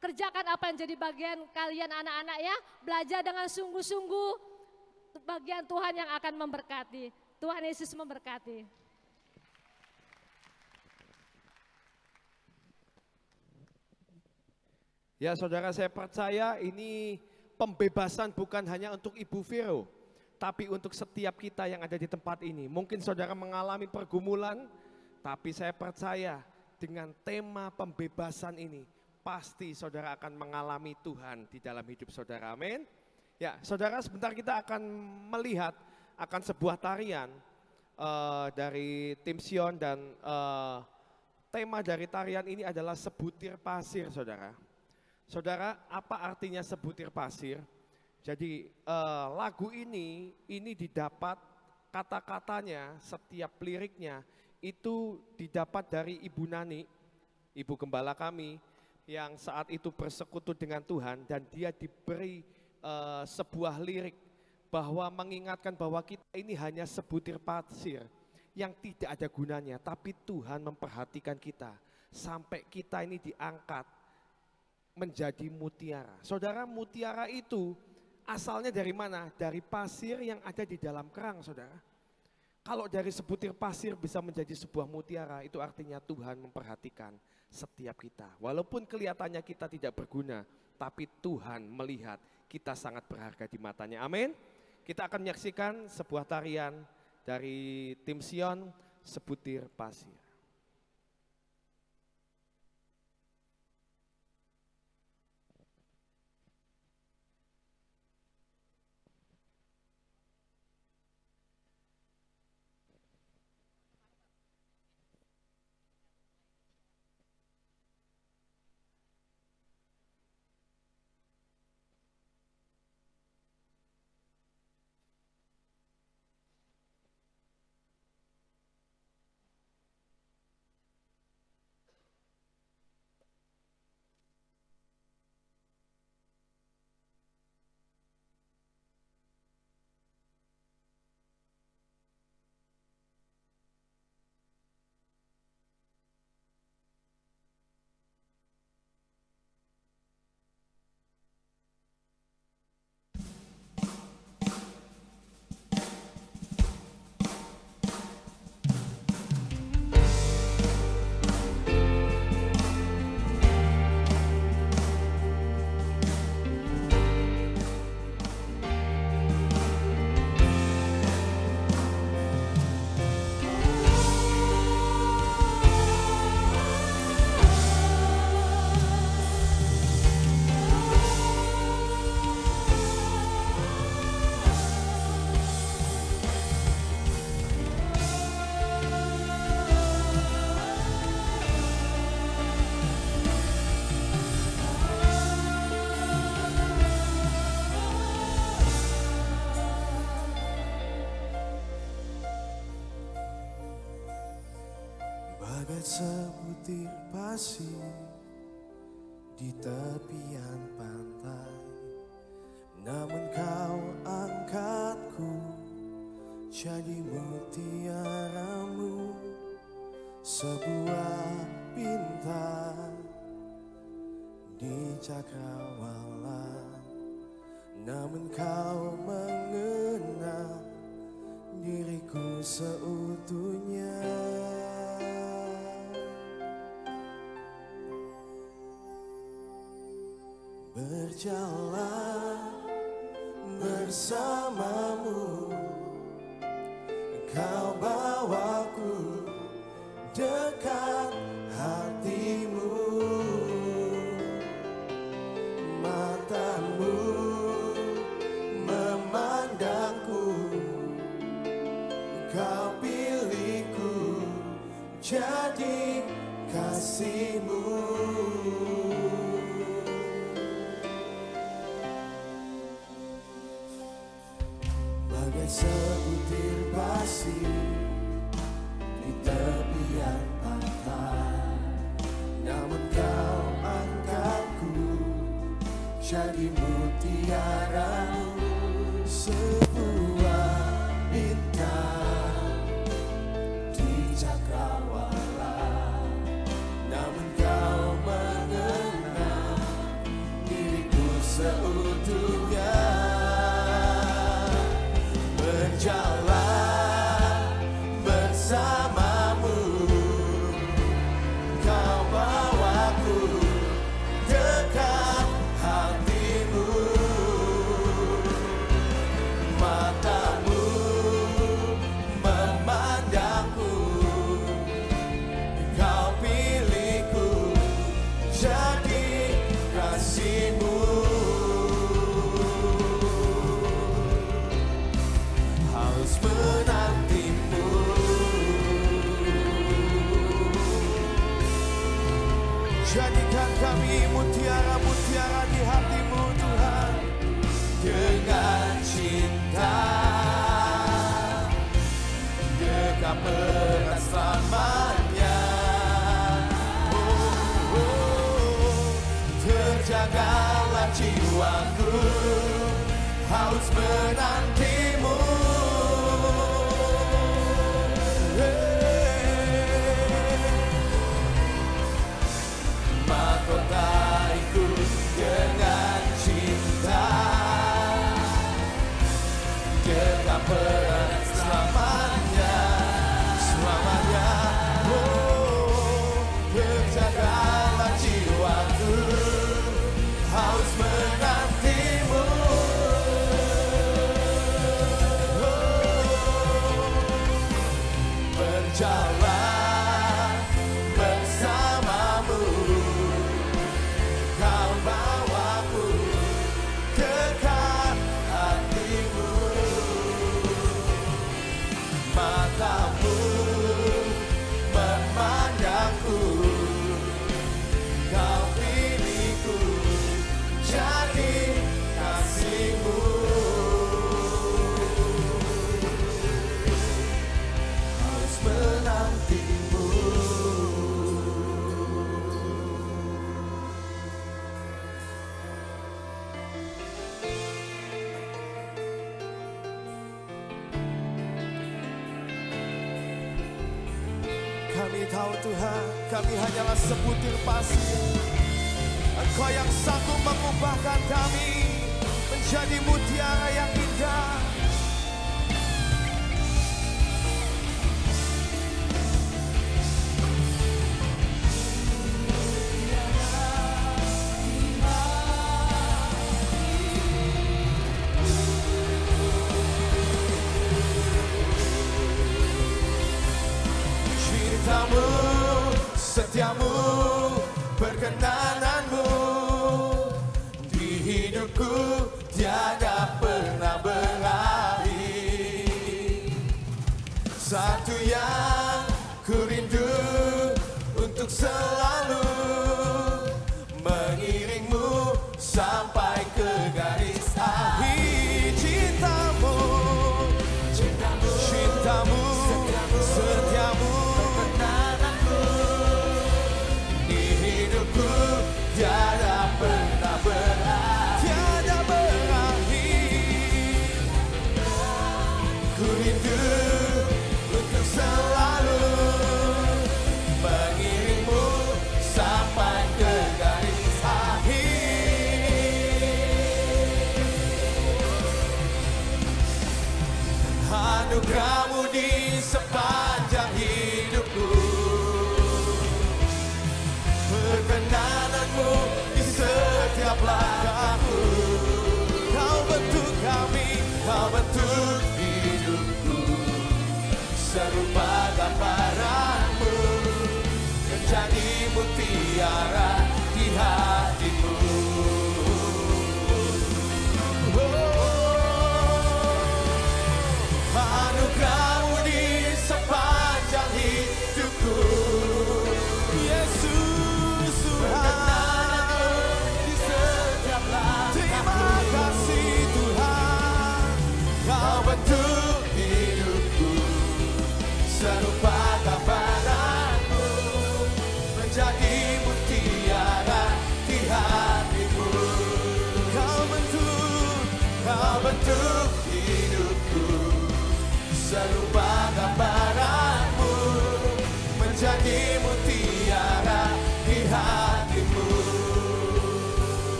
Speaker 7: Kerjakan apa yang jadi bagian kalian anak-anak ya. Belajar dengan sungguh-sungguh, bagian Tuhan yang akan memberkati. Tuhan Yesus memberkati.
Speaker 3: Ya saudara, saya percaya ini pembebasan bukan hanya untuk Ibu Vero, tapi untuk setiap kita yang ada di tempat ini. Mungkin saudara mengalami pergumulan, tapi saya percaya dengan tema pembebasan ini, pasti saudara akan mengalami Tuhan di dalam hidup saudara. Amin. Ya saudara, sebentar kita akan melihat akan sebuah tarian dari tim Sion dan tema dari tarian ini adalah sebutir pasir saudara. Saudara, apa artinya sebutir pasir? Jadi lagu ini didapat kata-katanya, setiap liriknya itu didapat dari Ibu Nani, Ibu Gembala kami yang saat itu bersekutu dengan Tuhan dan dia diberi sebuah lirik bahwa mengingatkan bahwa kita ini hanya sebutir pasir yang tidak ada gunanya, tapi Tuhan memperhatikan kita sampai kita ini diangkat menjadi mutiara. Saudara, mutiara itu asalnya dari mana? Dari pasir yang ada di dalam kerang, saudara. Kalau dari sebutir pasir bisa menjadi sebuah mutiara, itu artinya Tuhan memperhatikan setiap kita. Walaupun kelihatannya kita tidak berguna, tapi Tuhan melihat kita sangat berharga di matanya. Amin. Kita akan menyaksikan sebuah tarian dari tim Sion, sebutir pasir.
Speaker 8: sebutir pasir di tepian pantai, namun kau angkatku jadi mutiaramu, sebuah bintang di cakrawala, namun kau mengenal diriku seutuhnya. Berjalan bersamamu, kau bawaku dekat hatimu. Matamu memandangku, kau pilihku jadi kasihmu. Bagai sebutir pasir di tepian pantai, namun kau angkatku jadi mutiaramu, sebuah bintang di cakrawala, namun kau mengenal diriku seutuhnya. Berjalan bersamamu, kau bawaku dekat hatimu. Matamu memandangku, kau pilihku jadi kasihmu. Harus menantimu, jadikan kami mutiara-mutiara di hatimu Tuhan, dengan cinta dekat erat selamanya. Terjagalah jiwaku, haus menantimu. Mahkotaiku dengan cinta, dekat erat selamanya, selamanya. Terjagalah jiwaku, haus menantimu. Berjalan bersamamu, kau bawaku dekat hatimu. Matamu memandangku, kau pilihku jadi kasihmu. Harus menantimu. Kami tahu Tuhan, kami hanyalah sebutir pasir. Engkau yang sanggup mengubahkan kami menjadi mutiara yang indah. Cintamu, setiamu, perkenananmu di hidupku tiada pernah berakhir. Satu yang ku rindu untuk selalu mengiringmu sampai ke garis akhir. Cintamu, cintamu, cintamu, setiamu, perkenananmu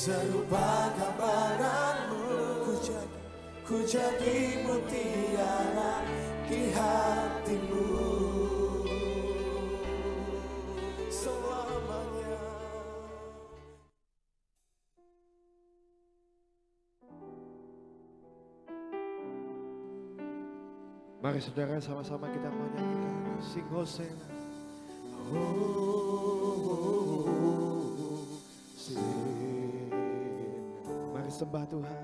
Speaker 8: serupa gambaranmu. Ku jadi mutiara di hatimu selamanya.
Speaker 3: Mari saudara sama-sama kita menyanyikan Sing Hosana. Mari sembah Tuhan.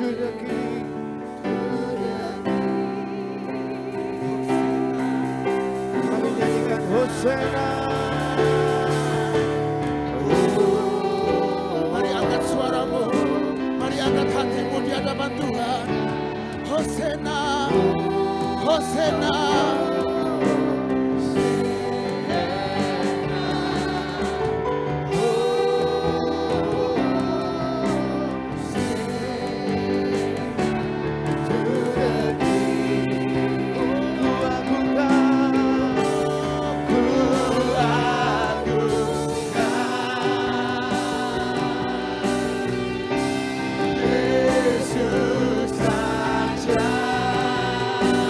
Speaker 3: To the King. Mari nyanyikan Hosana.
Speaker 6: Mari angkat suaramu, mari angkat hatimu di hadapan Tuhan. Hosana, Hosana.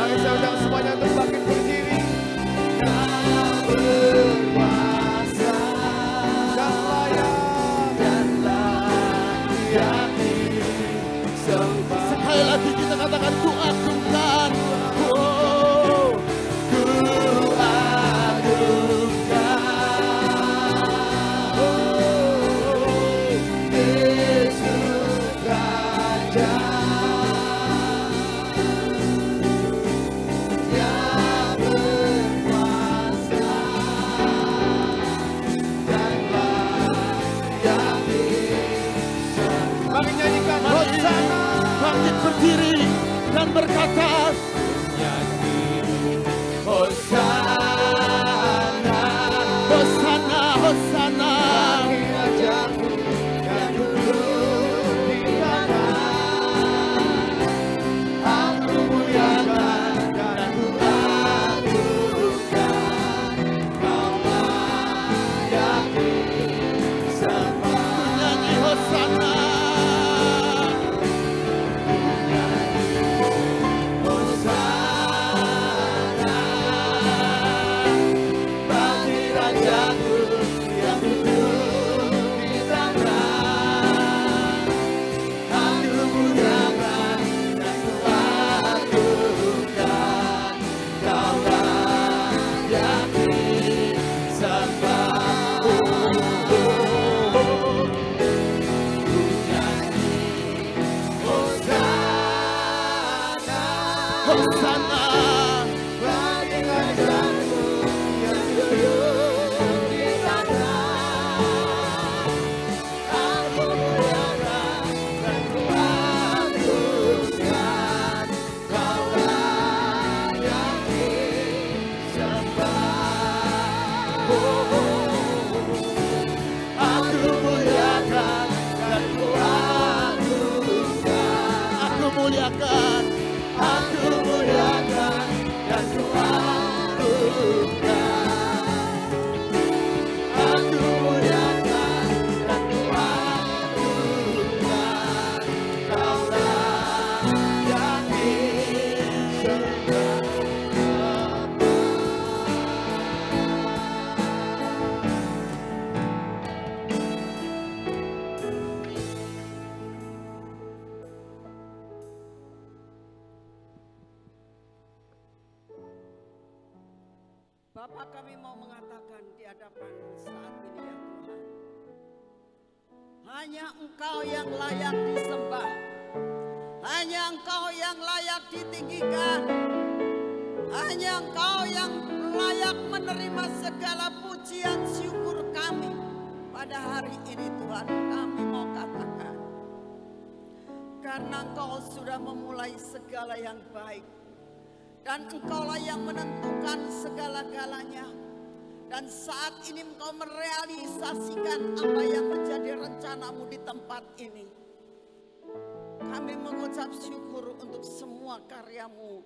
Speaker 3: Mari saudara semuanya untuk bangkit berdiri.
Speaker 6: Sekali lagi kita katakan ku agungkan. Oh, ku agungkan. Oh, Yesus Raja. Yang berkuasa dan layak disembah.
Speaker 3: Mari nyanyikan Hosana.
Speaker 6: Bangkit berdiri dan berkata, Hosana, Hosana, Hosana.
Speaker 8: Aku muliakan dan ku agungkan, Kau layak disembah.
Speaker 6: Nyanyi Hosana.
Speaker 8: Hosana bagi Rajaku yang duduk di tahta. Aku muliakan dan ku agungkan, Kau layak disembah.
Speaker 6: Hosana.
Speaker 8: Bagi Rajaku yang duduk di tahta. Aku muliakan dan ku agungkan, Kau layak disembah. Aku muliakan dan ku agungkan.
Speaker 6: Aku muliakan.
Speaker 8: Aku muliakan dan ku agungkan. Aku muliakan dan ku agungkan, Kau layak disembah.
Speaker 9: Bapak, kami mau mengatakan di hadapan saat ini ya Tuhan, hanya Engkau yang layak disembah, hanya Engkau yang layak ditinggikan, hanya Engkau yang layak menerima segala pujian syukur kami. Pada hari ini Tuhan, kami mau katakan, karena Engkau sudah memulai segala yang baik, dan Engkaulah yang menentukan segala-galanya. Dan saat ini Engkau merealisasikan apa yang menjadi rencanamu di tempat ini. Kami mengucap syukur untuk semua karya-Mu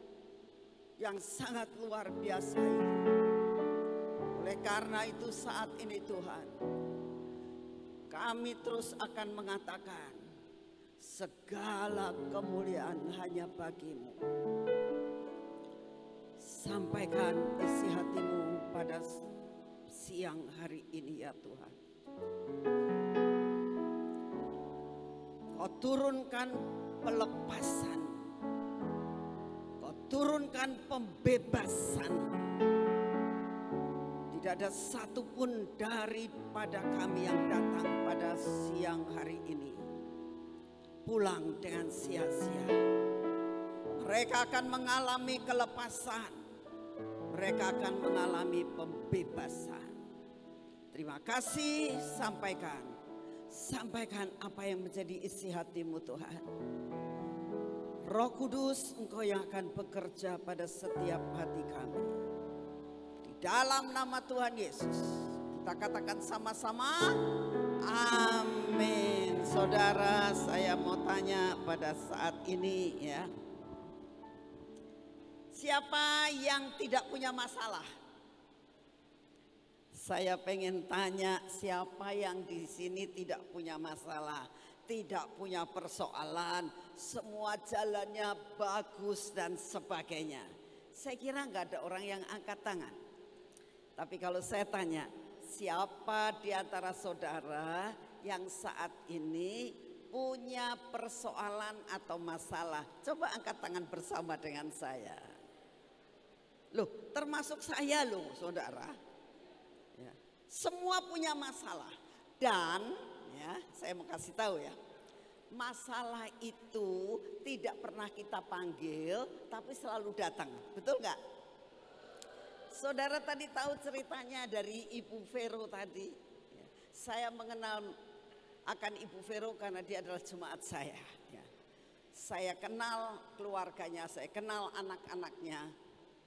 Speaker 9: yang sangat luar biasa itu. Oleh karena itu saat ini Tuhan, kami terus akan mengatakan segala kemuliaan hanya bagi-Mu. Sampaikan isi hati-Mu pada siang hari ini ya Tuhan. Kau turunkan pelepasan, Kau turunkan pembebasan. Tidak ada satupun daripada kami yang datang pada siang hari ini pulang dengan sia-sia. Mereka akan mengalami kelepasan, mereka akan mengalami pembebasan. Terima kasih, sampaikan apa yang menjadi isi hati-Mu Tuhan. Roh Kudus, Engkau yang akan bekerja pada setiap hati kami. Di dalam nama Tuhan Yesus, kita katakan sama-sama, amin. Saudara, saya mau tanya pada saat ini ya. Siapa yang tidak punya masalah? Saya pengen tanya, siapa yang di sini tidak punya masalah, tidak punya persoalan, semua jalannya bagus dan sebagainya. Saya kira nggak ada orang yang angkat tangan. Tapi kalau saya tanya, siapa di antara saudara yang saat ini punya persoalan atau masalah? Coba angkat tangan bersama dengan saya. Loh, termasuk saya loh saudara. Ya, semua punya masalah. Dan ya, saya mau kasih tahu ya, masalah itu tidak pernah kita panggil, tapi selalu datang. Betul nggak? Saudara tadi tahu ceritanya dari Ibu Vero tadi. Ya, saya mengenal akan Ibu Vero karena dia adalah jemaat saya. Ya. Saya kenal keluarganya, saya kenal anak-anaknya.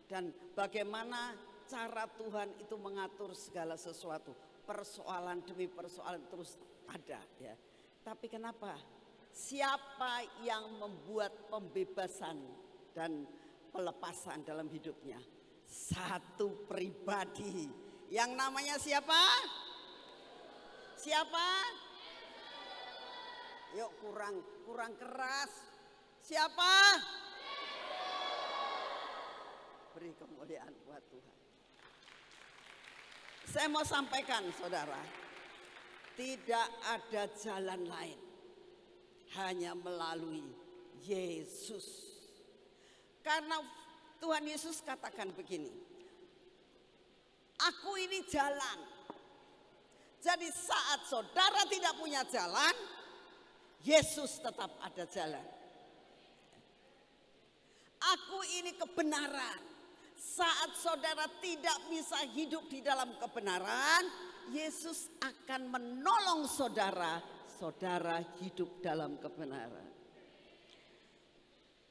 Speaker 9: Dan bagaimana cara Tuhan itu mengatur segala sesuatu. Persoalan demi persoalan terus ada ya. Tapi kenapa? Siapa yang membuat pembebasan dan pelepasan dalam hidupnya? Satu pribadi. Yang namanya siapa? Siapa? Yuk kurang keras. Siapa? Beri kemuliaan buat Tuhan. Saya mau sampaikan saudara, tidak ada jalan lain hanya melalui Yesus. Karena Tuhan Yesus katakan begini, aku ini jalan. Jadi saat saudara tidak punya jalan, Yesus tetap ada jalan. Aku ini kebenaran. Saat saudara tidak bisa hidup di dalam kebenaran, Yesus akan menolong saudara, saudara hidup dalam kebenaran.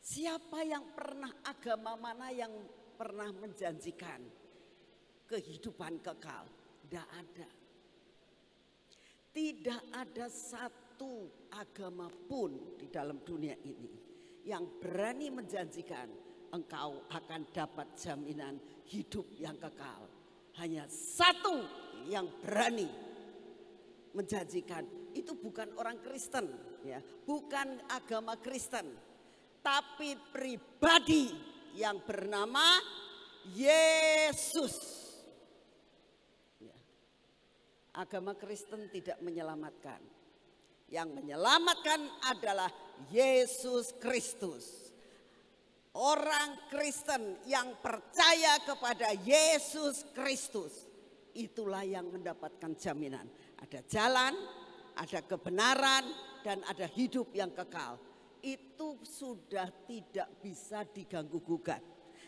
Speaker 9: Siapa yang pernah, agama mana yang pernah menjanjikan kehidupan kekal? Tidak ada. Tidak ada satu agama pun di dalam dunia ini yang berani menjanjikan engkau akan dapat jaminan hidup yang kekal. Hanya satu yang berani menjanjikan, itu bukan orang Kristen, ya, bukan agama Kristen, tapi pribadi yang bernama Yesus. Ya. Agama Kristen tidak menyelamatkan. Yang menyelamatkan adalah Yesus Kristus. Orang Kristen yang percaya kepada Yesus Kristus, itulah yang mendapatkan jaminan. Ada jalan, ada kebenaran, dan ada hidup yang kekal. Itu sudah tidak bisa diganggu gugat.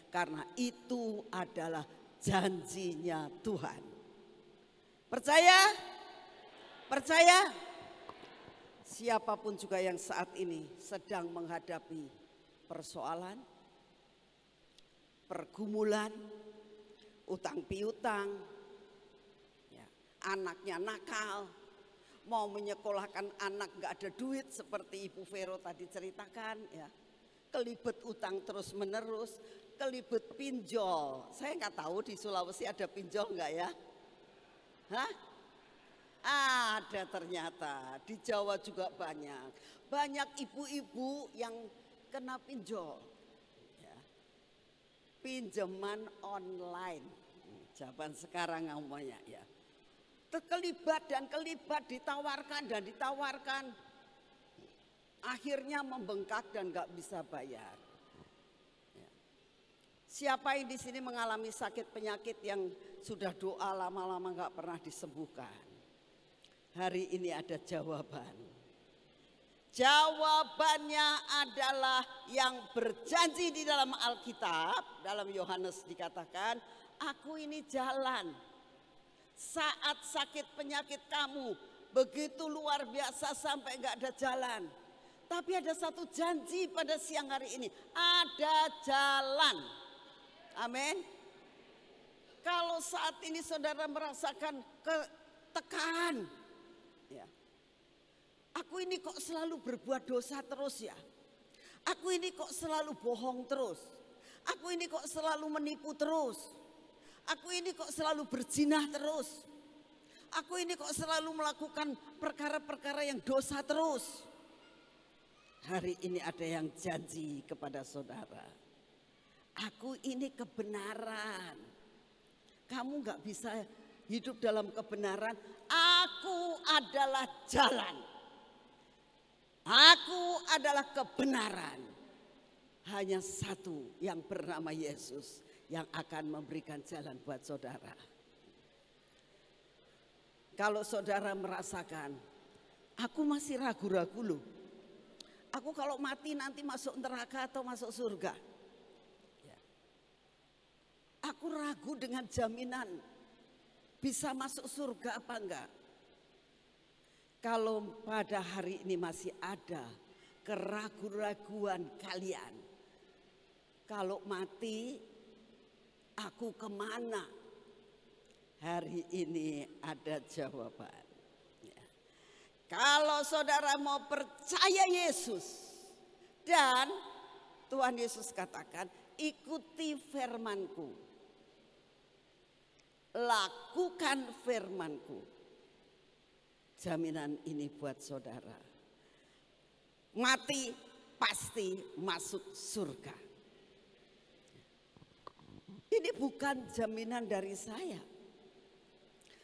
Speaker 9: Karena itu adalah janjinya Tuhan. Percaya? Percaya? Siapapun juga yang saat ini sedang menghadapi persoalan, pergumulan, utang piutang, ya, anaknya nakal, mau menyekolahkan anak nggak ada duit seperti Ibu Vero tadi ceritakan ya. Kelibet utang terus menerus, kelibet pinjol. Saya nggak tahu di Sulawesi ada pinjol nggak ya? Hah? Ada ternyata, di Jawa juga banyak. Banyak ibu-ibu yang kena pinjol. Ya. Pinjaman online. Zaman sekarang ngomongnya ya. Terkelibat dan kelibat, ditawarkan dan ditawarkan. Akhirnya membengkak dan nggak bisa bayar. Ya. Siapa yang di sini mengalami sakit penyakit yang sudah doa lama-lama nggak pernah disembuhkan? Hari ini ada jawaban. Jawabannya adalah yang berjanji di dalam Alkitab. Dalam Yohanes dikatakan, aku ini jalan. Saat sakit penyakit kamu begitu luar biasa sampai nggak ada jalan. Tapi ada satu janji pada siang hari ini, ada jalan. Amin. Kalau saat ini saudara merasakan ketekan, ya. Aku ini kok selalu berbuat dosa terus ya. Aku ini kok selalu bohong terus. Aku ini kok selalu menipu terus. Aku ini kok selalu berzina terus. Aku ini kok selalu melakukan perkara-perkara yang dosa terus. Hari ini ada yang janji kepada saudara. Aku ini kebenaran. Kamu gak bisa hidup dalam kebenaran. Aku adalah jalan. Aku adalah kebenaran. Hanya satu yang bernama Yesus yang akan memberikan jalan buat saudara. Kalau saudara merasakan, aku masih ragu-ragu loh. Aku kalau mati nanti masuk neraka atau masuk surga. Ya. Aku ragu dengan jaminan bisa masuk surga apa enggak. Kalau pada hari ini masih ada keraguan-raguan kalian. Kalau mati aku kemana? Hari ini ada jawaban. Ya. Kalau saudara mau percaya Yesus dan Tuhan Yesus katakan ikuti firman-Ku. Lakukan firman-Ku. Jaminan ini buat saudara. Mati pasti masuk surga. Ini bukan jaminan dari saya.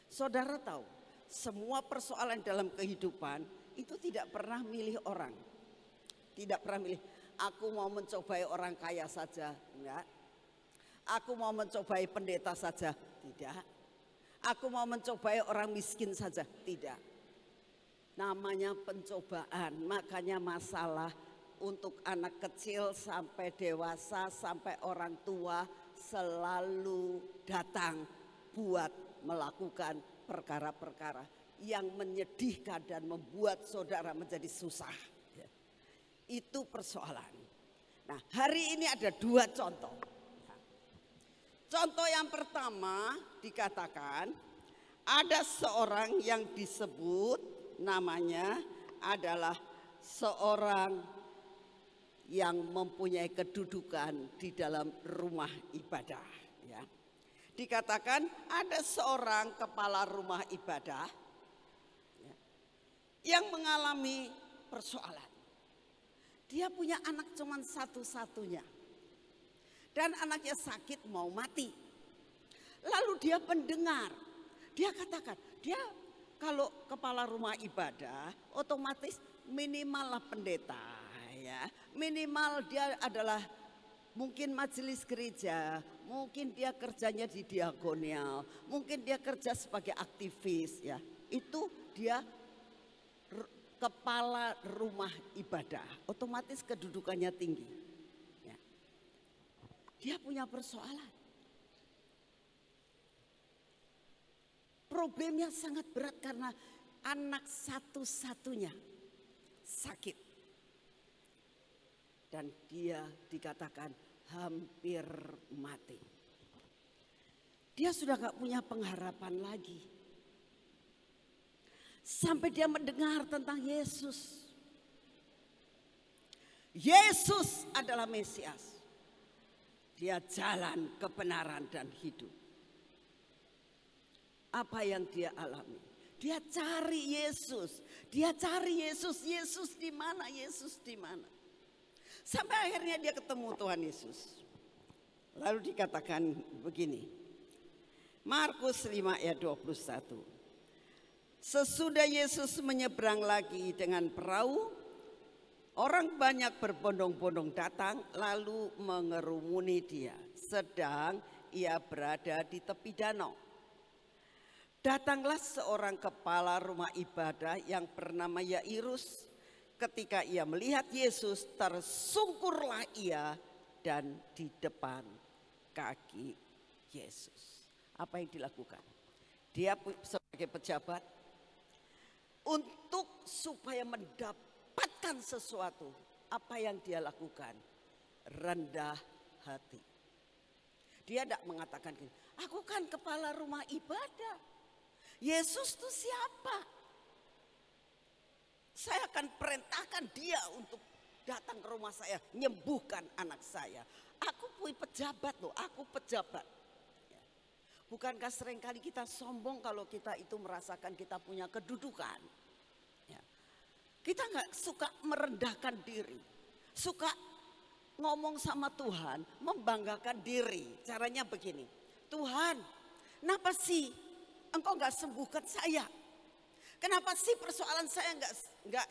Speaker 9: Saudara tahu, semua persoalan dalam kehidupan itu tidak pernah milih orang. Tidak pernah milih, aku mau mencobai orang kaya saja, enggak. Aku mau mencobai pendeta saja, tidak. Aku mau mencobai orang miskin saja, tidak. Namanya pencobaan, makanya masalah untuk anak kecil sampai dewasa, sampai orang tua selalu datang buat melakukan perkara-perkara yang menyedihkan dan membuat saudara menjadi susah. Itu persoalan. Nah, hari ini ada dua contoh. Contoh yang pertama dikatakan ada seorang yang disebut namanya adalah seorang yang mempunyai kedudukan di dalam rumah ibadah. Ya. Dikatakan ada seorang kepala rumah ibadah ya, yang mengalami persoalan. Dia punya anak cuma satu-satunya. Dan anaknya sakit mau mati. Lalu dia mendengar. Dia katakan, dia kalau kepala rumah ibadah otomatis minimal lah pendeta ya. Minimal dia adalah mungkin majelis gereja, mungkin dia kerjanya di diakonial, mungkin dia kerja sebagai aktivis ya. Itu dia kepala rumah ibadah, otomatis kedudukannya tinggi. Ya. Dia punya persoalan. Problemnya sangat berat karena anak satu-satunya sakit. Dan dia dikatakan hampir mati. Dia sudah gak punya pengharapan lagi. Sampai dia mendengar tentang Yesus. Yesus adalah Mesias. Dia jalan kebenaran dan hidup. Apa yang dia alami? Dia cari Yesus. Dia cari Yesus. Yesus di mana? Yesus di mana? Sampai akhirnya dia ketemu Tuhan Yesus. Lalu dikatakan begini. Markus 5 ayat 21. Sesudah Yesus menyeberang lagi dengan perahu, orang banyak berbondong-bondong datang lalu mengerumuni dia. Sedang ia berada di tepi danau. Datanglah seorang kepala rumah ibadah yang bernama Yairus. Ketika ia melihat Yesus, tersungkurlah ia dan di depan kaki Yesus. Apa yang dilakukan? Dia sebagai pejabat, untuk supaya mendapatkan sesuatu, apa yang dia lakukan? Rendah hati. Dia tidak mengatakan gini, aku kan kepala rumah ibadah. Yesus itu siapa? Saya akan perintahkan dia untuk datang ke rumah saya, menyembuhkan anak saya. Aku punya pejabat loh, aku pejabat. Bukankah seringkali kita sombong kalau kita itu merasakan kita punya kedudukan? Ya. Kita nggak suka merendahkan diri, suka ngomong sama Tuhan, membanggakan diri. Caranya begini, Tuhan, kenapa sih Engkau nggak sembuhkan saya? Kenapa sih persoalan saya nggak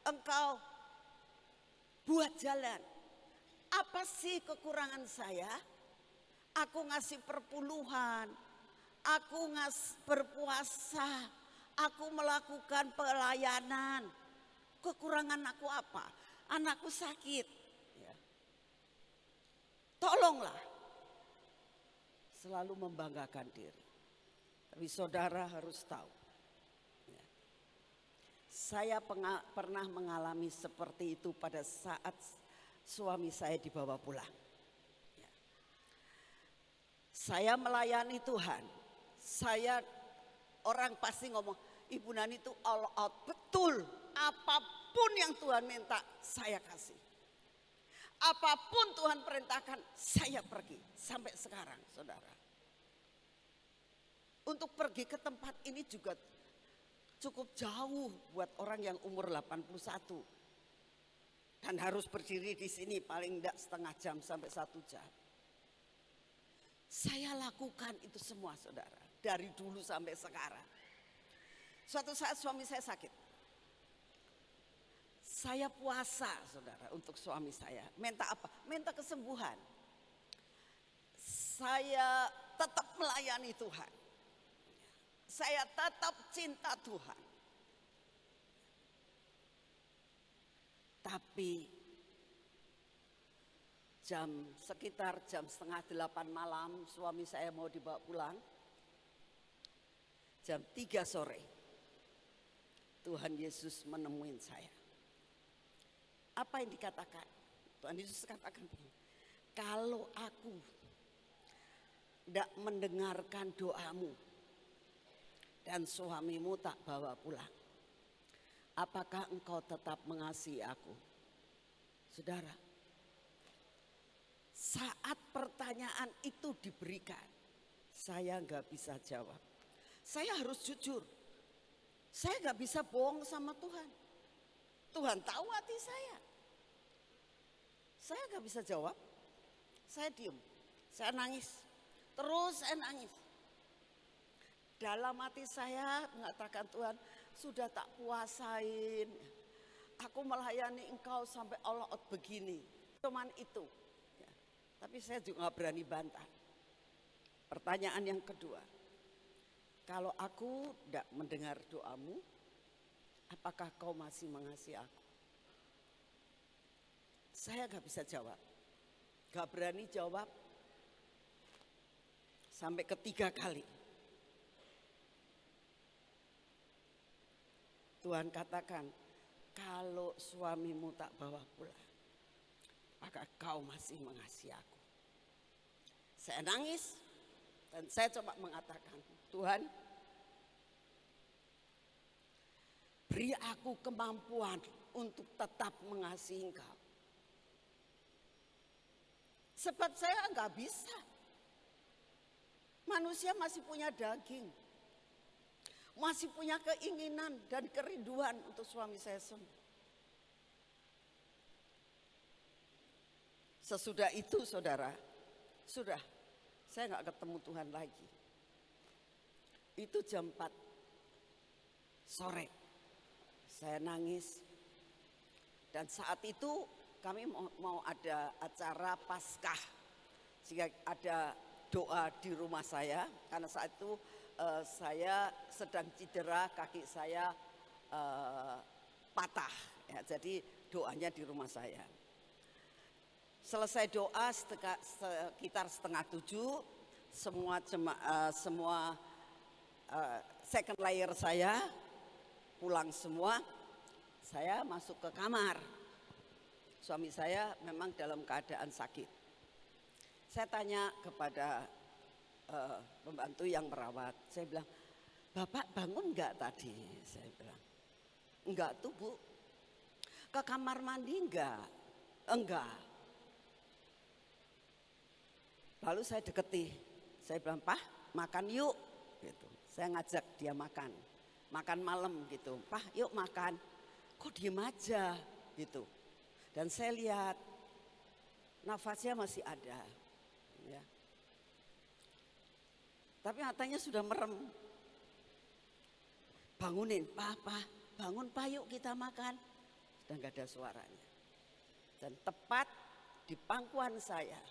Speaker 9: Engkau buat jalan? Apa sih kekurangan saya? Aku ngasih perpuluhan, aku berpuasa, aku melakukan pelayanan. Kekurangan aku apa? Anakku sakit. Ya. Tolonglah. Selalu membanggakan diri. Tapi saudara harus tahu. Ya. Saya pernah mengalami seperti itu pada saat suami saya dibawa pulang. Saya melayani Tuhan, orang pasti ngomong, Ibu Nani itu all out, betul, apapun yang Tuhan minta saya kasih. Apapun Tuhan perintahkan saya pergi, sampai sekarang saudara. Untuk pergi ke tempat ini juga cukup jauh buat orang yang umur 81. Dan harus berdiri di sini paling enggak setengah jam sampai 1 jam. Saya lakukan itu semua saudara, dari dulu sampai sekarang. Suatu saat suami saya sakit. Saya puasa saudara untuk suami saya. Minta apa? Minta kesembuhan. Saya tetap melayani Tuhan. Saya tetap cinta Tuhan. Tapi sekitar jam 7:30 malam suami saya mau dibawa pulang. Jam 3 sore Tuhan Yesus menemuin saya. Apa yang dikatakan? Tuhan Yesus katakan begini, kalau aku tidak mendengarkan doamu dan suamimu tak bawa pulang, apakah engkau tetap mengasihi aku? Saudara, saat pertanyaan itu diberikan, saya nggak bisa jawab. Saya harus jujur. Saya nggak bisa bohong sama Tuhan. Tuhan tahu hati saya. Saya nggak bisa jawab. Saya diem. Saya nangis. Terus saya nangis. Dalam hati saya mengatakan, Tuhan sudah tak puasain. Aku melayani Engkau sampai all out begini. Cuman itu. Tapi saya juga gak berani bantah. Pertanyaan yang kedua, kalau aku tidak mendengar doamu, apakah kau masih mengasihi aku? Saya gak bisa jawab, gak berani jawab sampai ketiga kali. Tuhan katakan, kalau suamimu tak bawa pulang, maka kau masih mengasihi aku. Saya nangis dan saya coba mengatakan, Tuhan, Beri aku kemampuan untuk tetap mengasihi Engkau. Sebab saya enggak bisa. Manusia masih punya daging. Masih punya keinginan dan kerinduan untuk suami saya sembuh. Sesudah itu saudara, sudah saya enggak ketemu Tuhan lagi. Itu jam 4 sore. Saya nangis. Dan saat itu kami mau ada acara Paskah. Sehingga ada doa di rumah saya. Karena saat itu saya sedang cedera, kaki saya patah. Ya, jadi doanya di rumah saya. Selesai doa sekitar 6:30, semua second layer saya pulang semua. Saya masuk ke kamar. Suami saya memang dalam keadaan sakit. Saya tanya kepada pembantu yang merawat. Saya bilang, "Bapak bangun enggak tadi?" Saya bilang, "Enggak tuh, Bu." "Ke kamar mandi enggak?" "Enggak." Lalu saya deketi. Saya bilang, "Pak, makan yuk." Gitu. Saya ngajak dia makan malam gitu. "Pak, yuk makan." "Kok diem aja?" gitu. Dan saya lihat nafasnya masih ada, ya. Tapi matanya sudah merem. "Bangunin, Pak, bangun Pak, yuk kita makan." Sudah nggak ada suaranya. Dan tepat di pangkuan saya,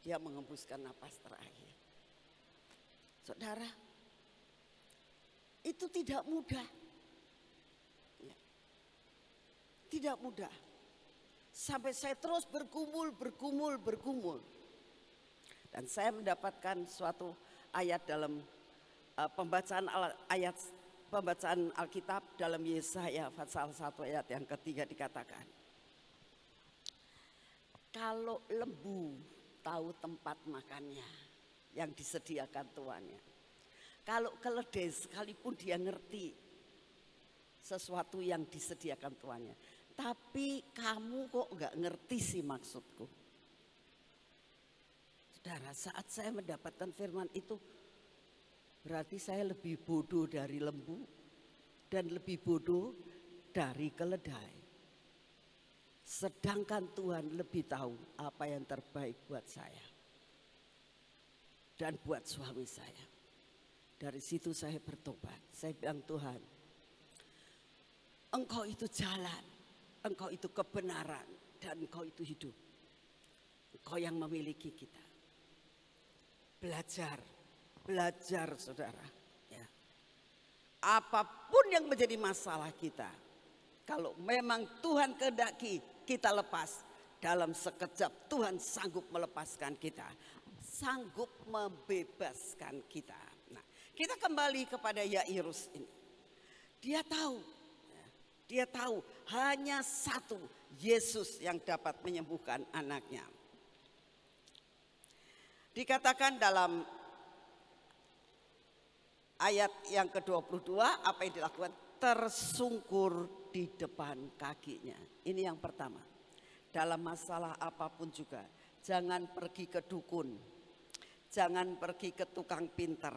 Speaker 9: dia mengembuskan napas terakhir. Saudara, itu tidak mudah. Ya. Tidak mudah. Sampai saya terus bergumul. Dan saya mendapatkan suatu ayat dalam pembacaan Alkitab dalam Yesaya pasal 1 ayat yang ketiga dikatakan, "Kalau lembu tahu tempat makannya yang disediakan tuannya. Kalau keledai sekalipun dia ngerti sesuatu yang disediakan tuannya. Tapi kamu kok nggak ngerti sih maksudku." Saudara, saat saya mendapatkan firman itu, berarti saya lebih bodoh dari lembu dan lebih bodoh dari keledai. Sedangkan Tuhan lebih tahu apa yang terbaik buat saya dan buat suami saya. Dari situ saya bertobat. Saya bilang, "Tuhan, Engkau itu jalan, Engkau itu kebenaran, dan Engkau itu hidup. Engkau yang memiliki kita." Belajar saudara. Ya. Apapun yang menjadi masalah kita, kalau memang Tuhan kehendaki kita lepas, dalam sekejap Tuhan sanggup melepaskan kita, sanggup membebaskan kita. Nah, kita kembali kepada Yairus ini. Dia tahu hanya satu Yesus yang dapat menyembuhkan anaknya. Dikatakan dalam ayat yang ke-22, apa yang dilakukan? Tersungkur di depan kakinya. Ini yang pertama. Dalam masalah apapun juga, jangan pergi ke dukun. Jangan pergi ke tukang pinter,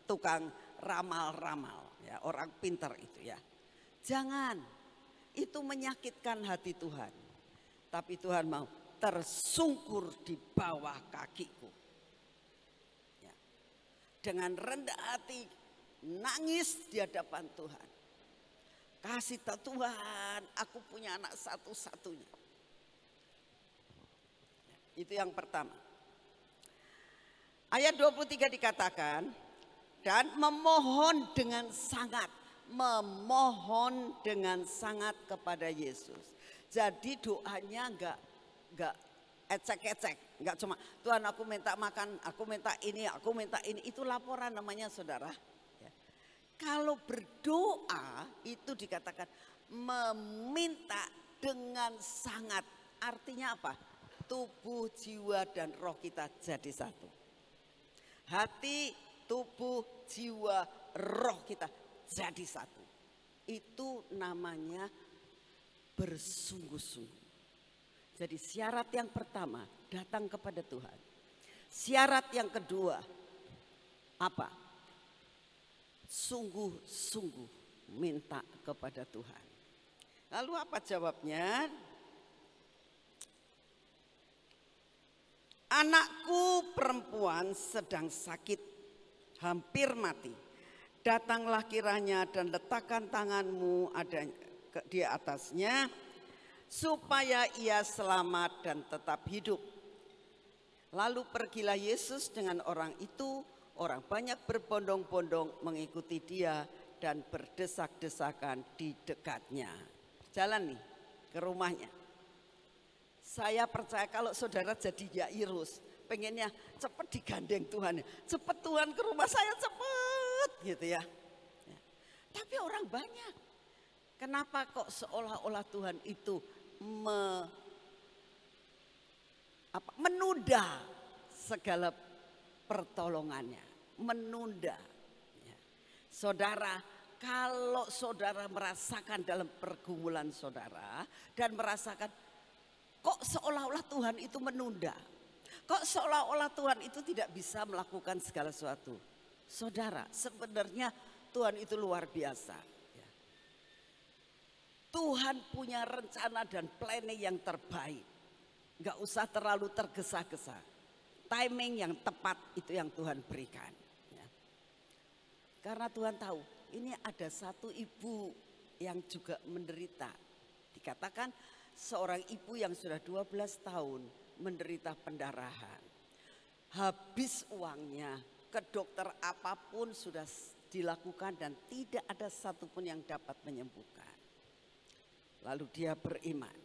Speaker 9: tukang ramal-ramal, ya, orang pinter itu ya. Jangan, itu menyakitkan hati Tuhan. Tapi Tuhan mau tersungkur di bawah kakiku. Dengan rendah hati nangis di hadapan Tuhan. Kasih tahu Tuhan, aku punya anak satu-satunya. Itu yang pertama. Ayat 23 dikatakan, dan memohon dengan sangat kepada Yesus. Jadi doanya enggak ecek-ecek, enggak cuma Tuhan aku minta makan, aku minta ini, itu laporan namanya saudara. Ya. Kalau berdoa itu dikatakan meminta dengan sangat, artinya apa? Tubuh, jiwa dan roh kita jadi satu. Hati, tubuh, jiwa, roh kita jadi satu. Itu namanya bersungguh-sungguh. Jadi syarat yang pertama, datang kepada Tuhan. Syarat yang kedua, apa? Sungguh-sungguh minta kepada Tuhan. Lalu apa jawabnya? Anakku perempuan sedang sakit, hampir mati. Datanglah kiranya dan letakkan tanganmu di atasnya, supaya ia selamat dan tetap hidup. Lalu pergilah Yesus dengan orang itu, orang banyak berbondong-bondong mengikuti dia dan berdesak-desakan di dekatnya. Jalan nih ke rumahnya. Saya percaya kalau saudara jadi Yairus, pengennya cepat digandeng Tuhan. Cepat Tuhan ke rumah saya, cepat gitu ya. Tapi orang banyak. Kenapa kok seolah-olah Tuhan itu menunda segala pertolongannya, menunda. Saudara, kalau saudara merasakan dalam pergumulan saudara dan merasakan kok seolah-olah Tuhan itu menunda, kok seolah-olah Tuhan itu tidak bisa melakukan segala sesuatu. Saudara, sebenarnya Tuhan itu luar biasa. Tuhan punya rencana dan planning yang terbaik. Gak usah terlalu tergesa-gesa. Timing yang tepat itu yang Tuhan berikan. Karena Tuhan tahu ini ada satu ibu yang juga menderita. Dikatakan seorang ibu yang sudah 12 tahun menderita pendarahan. Habis uangnya, ke dokter apapun sudah dilakukan dan tidak ada satupun yang dapat menyembuhkan. Lalu dia beriman,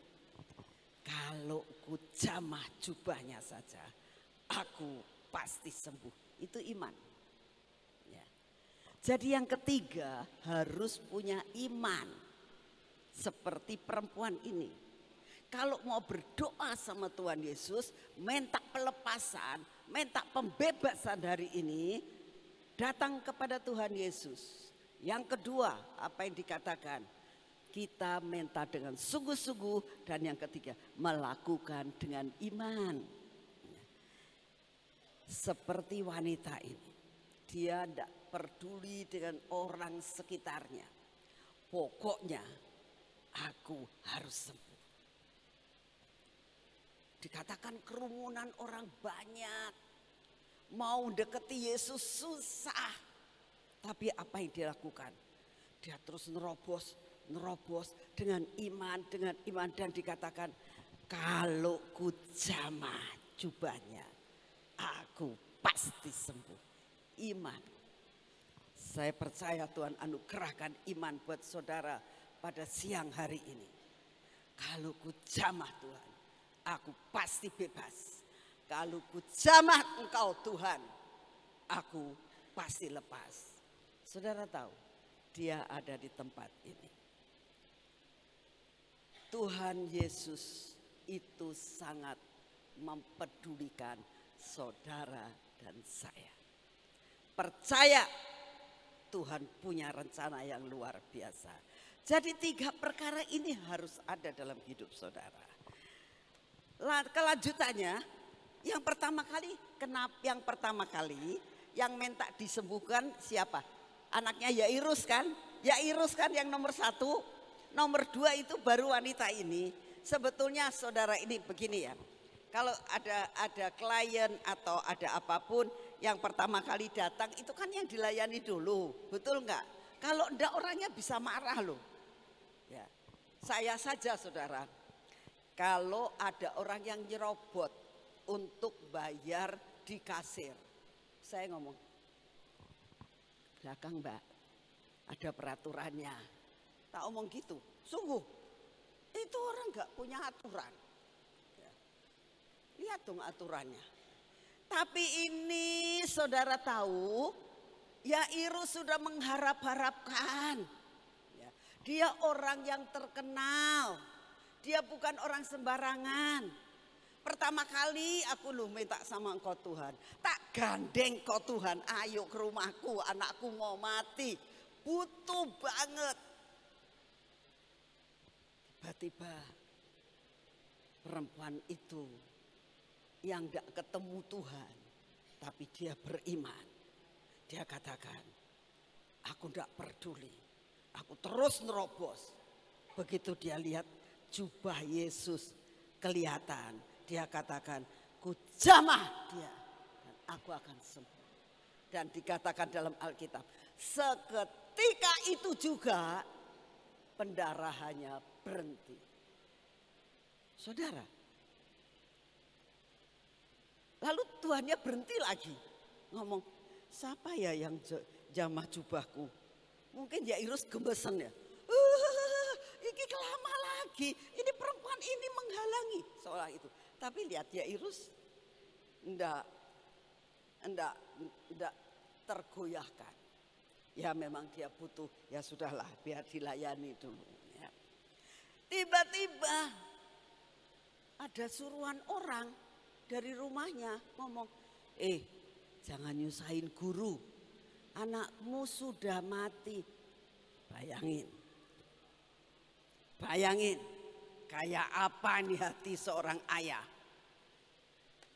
Speaker 9: kalau ku jamah jubahnya saja, aku pasti sembuh. Itu iman. Ya. Jadi yang ketiga harus punya iman. Seperti perempuan ini. Kalau mau berdoa sama Tuhan Yesus, minta pelepasan, minta pembebasan hari ini, datang kepada Tuhan Yesus. Yang kedua, apa yang dikatakan? Kita minta dengan sungguh-sungguh, dan yang ketiga melakukan dengan iman. Seperti wanita ini, dia tidak peduli dengan orang sekitarnya. Pokoknya aku harus sembuh. Dikatakan kerumunan orang banyak, mau deketi Yesus susah. Tapi apa yang dia lakukan? Dia terus nerobos dengan iman, dan dikatakan kalau ku jamah jubahnya aku pasti sembuh. Iman. Saya percaya Tuhan anugerahkan iman buat saudara pada siang hari ini. Kalau ku jamah Tuhan, aku pasti bebas. Kalau ku jamah Engkau Tuhan, aku pasti lepas. Saudara tahu, dia ada di tempat ini. Tuhan Yesus itu sangat mempedulikan saudara dan saya. Percaya Tuhan punya rencana yang luar biasa. Jadi 3 perkara ini harus ada dalam hidup saudara. Kelanjutannya, yang pertama kali yang minta disembuhkan siapa? Anaknya Yairus kan? Yairus kan yang nomor 1. Nomor 2 itu baru wanita ini. Sebetulnya saudara ini begini ya. Kalau ada klien atau ada apapun yang pertama kali datang itu kan yang dilayani dulu. Betul enggak? Kalau enggak orangnya bisa marah loh. Ya. Saya saja saudara. Kalau ada orang yang nyerobot untuk bayar di kasir. Saya ngomong, belakang mbak, ada peraturannya. Tak omong gitu, sungguh itu orang gak punya aturan. Ya. Lihat dong aturannya. Tapi ini saudara tahu, Yairus sudah mengharap-harapkan. Ya. Dia orang yang terkenal, dia bukan orang sembarangan. Pertama kali aku minta sama Engkau Tuhan, tak gandeng Kau Tuhan, ayo ke rumahku, anakku mau mati, butuh banget. Tiba-tiba perempuan itu yang tidak ketemu Tuhan, tapi dia beriman. Dia katakan, aku tidak peduli, aku terus nerobos. Begitu dia lihat jubah Yesus kelihatan, dia katakan, ku jamah dia dan aku akan sembuh. Dan dikatakan dalam Alkitab, seketika itu juga pendarahannya berhenti. Saudara, lalu Tuhannya berhenti lagi ngomong, siapa ya yang jamah jubahku? Mungkin Yairus gemesen ya. Ini lama lagi, ini perempuan ini menghalangi soal itu. Tapi lihat Yairus enggak tergoyahkan. Ya memang dia butuh, ya sudahlah biar dilayani dulu. Ya. Tiba-tiba ada suruhan orang dari rumahnya ngomong, jangan nyusahin guru, anakmu sudah mati. Bayangin, kayak apa nih hati seorang ayah.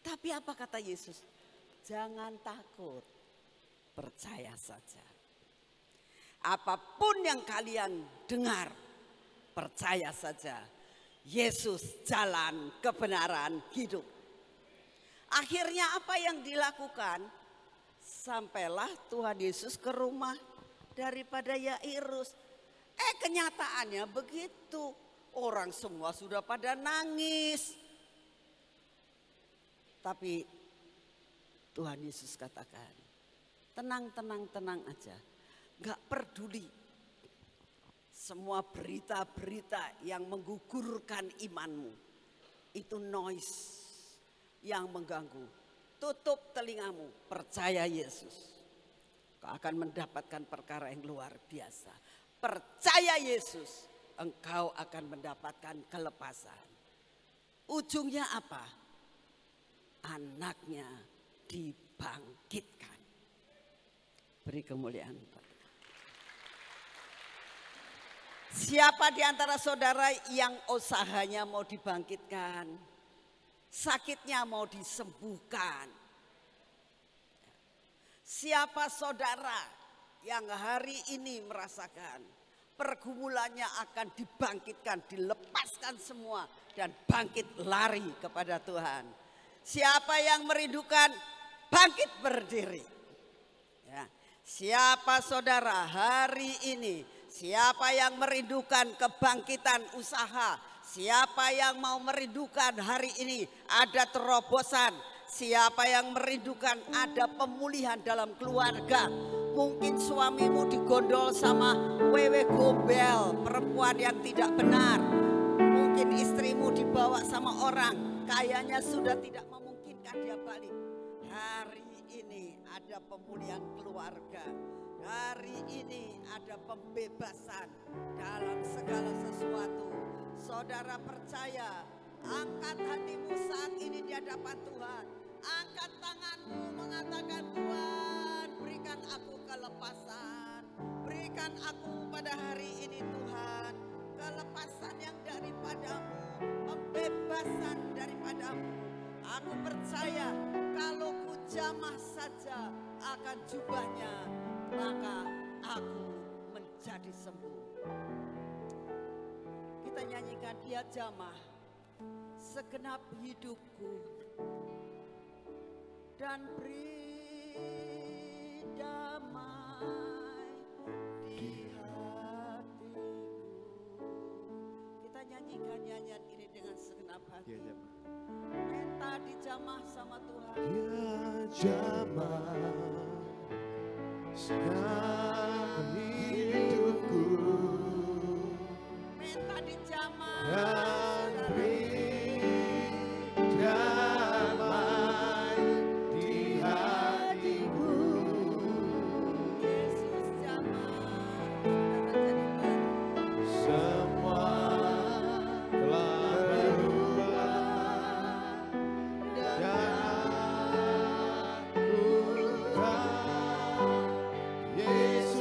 Speaker 9: Tapi apa kata Yesus? Jangan takut, percaya saja. Apapun yang kalian dengar, percaya saja. Yesus jalan kebenaran hidup. Akhirnya apa yang dilakukan? Sampailah Tuhan Yesus ke rumah daripada Yairus. Kenyataannya begitu. Orang semua sudah pada nangis. Tapi Tuhan Yesus katakan, tenang aja. Gak peduli semua berita-berita yang menggugurkan imanmu. Itu noise yang mengganggu. Tutup telingamu, percaya Yesus. Kau akan mendapatkan perkara yang luar biasa. Percaya Yesus, engkau akan mendapatkan kelepasan. Ujungnya apa? Anaknya dibangkitkan. Beri kemuliaan. Siapa di antara saudara yang usahanya mau dibangkitkan? Sakitnya mau disembuhkan? Siapa saudara yang hari ini merasakan pergumulannya akan dibangkitkan, dilepaskan semua dan bangkit lari kepada Tuhan? Siapa yang merindukan bangkit berdiri? Ya. Siapa saudara hari ini? Siapa yang merindukan kebangkitan usaha? Siapa yang mau merindukan hari ini ada terobosan? Siapa yang merindukan ada pemulihan dalam keluarga? Mungkin suamimu digondol sama wewe gombel, perempuan yang tidak benar. Mungkin istrimu dibawa sama orang, kayaknya sudah tidak memungkinkan dia balik. Hari ini ada pemulihan keluarga. Hari ini ada pembebasan dalam segala sesuatu. Saudara percaya, angkat hatimu saat ini di hadapan Tuhan. Angkat tanganmu mengatakan, Tuhan berikan aku kelepasan. Berikan aku pada hari ini Tuhan. Kelepasan yang daripadamu. Pembebasan daripadamu. Aku percaya kalau ku jamah saja akan jubahnya, maka aku menjadi sembuh. Kita nyanyikan, dia jamah segenap hidupku dan beri damai di hatiku. Kita nyanyikan nyanyian ini dengan segenap hati. Minta dijamah sama Tuhan.
Speaker 8: Dia jamah segenap hidupku.
Speaker 9: Minta dijamah
Speaker 8: Dan beri damai di hatiku.
Speaker 9: Yesus jamah.
Speaker 8: Semua telah berubah dan aku tahu Yesus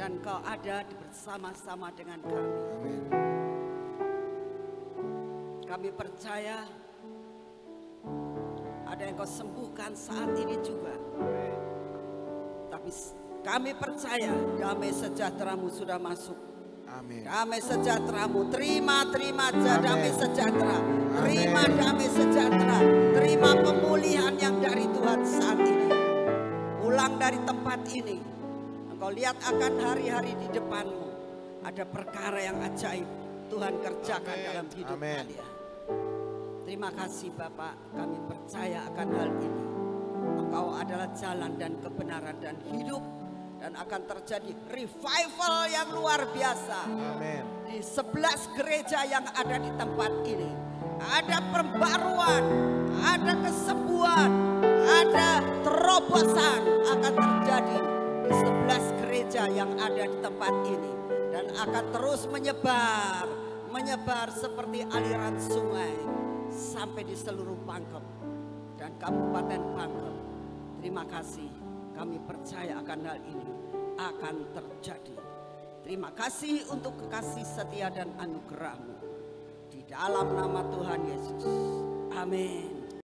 Speaker 9: Dan Kau ada bersama-sama dengan kami. Kami percaya ada yang Kau sembuhkan saat ini juga. Tapi kami percaya damai sejahtera-Mu sudah masuk.
Speaker 6: Amin.
Speaker 9: Damai sejahtera-Mu, terima damai sejahtera. Terima damai sejahtera. Terima pemulihan yang dari Tuhan saat ini. Pulang dari tempat ini. Kau lihat akan hari-hari di depan-Mu. Ada perkara yang ajaib Tuhan kerjakan dalam hidup kalian. Terima kasih Bapak, kami percaya akan hal ini. Engkau adalah jalan dan kebenaran dan hidup. Dan akan terjadi revival yang luar biasa.
Speaker 6: Amin.
Speaker 9: Di 11 gereja yang ada di tempat ini. Ada pembaruan, ada kesembuhan, ada terobosan akan terjadi di 11 gereja yang ada di tempat ini. Dan akan terus menyebar seperti aliran sungai sampai di seluruh Pangkep dan Kabupaten Pangkep. Terima kasih, kami percaya akan hal ini akan terjadi. Terima kasih untuk kekasih setia dan anugerah-Mu. Di dalam nama Tuhan Yesus. Amin.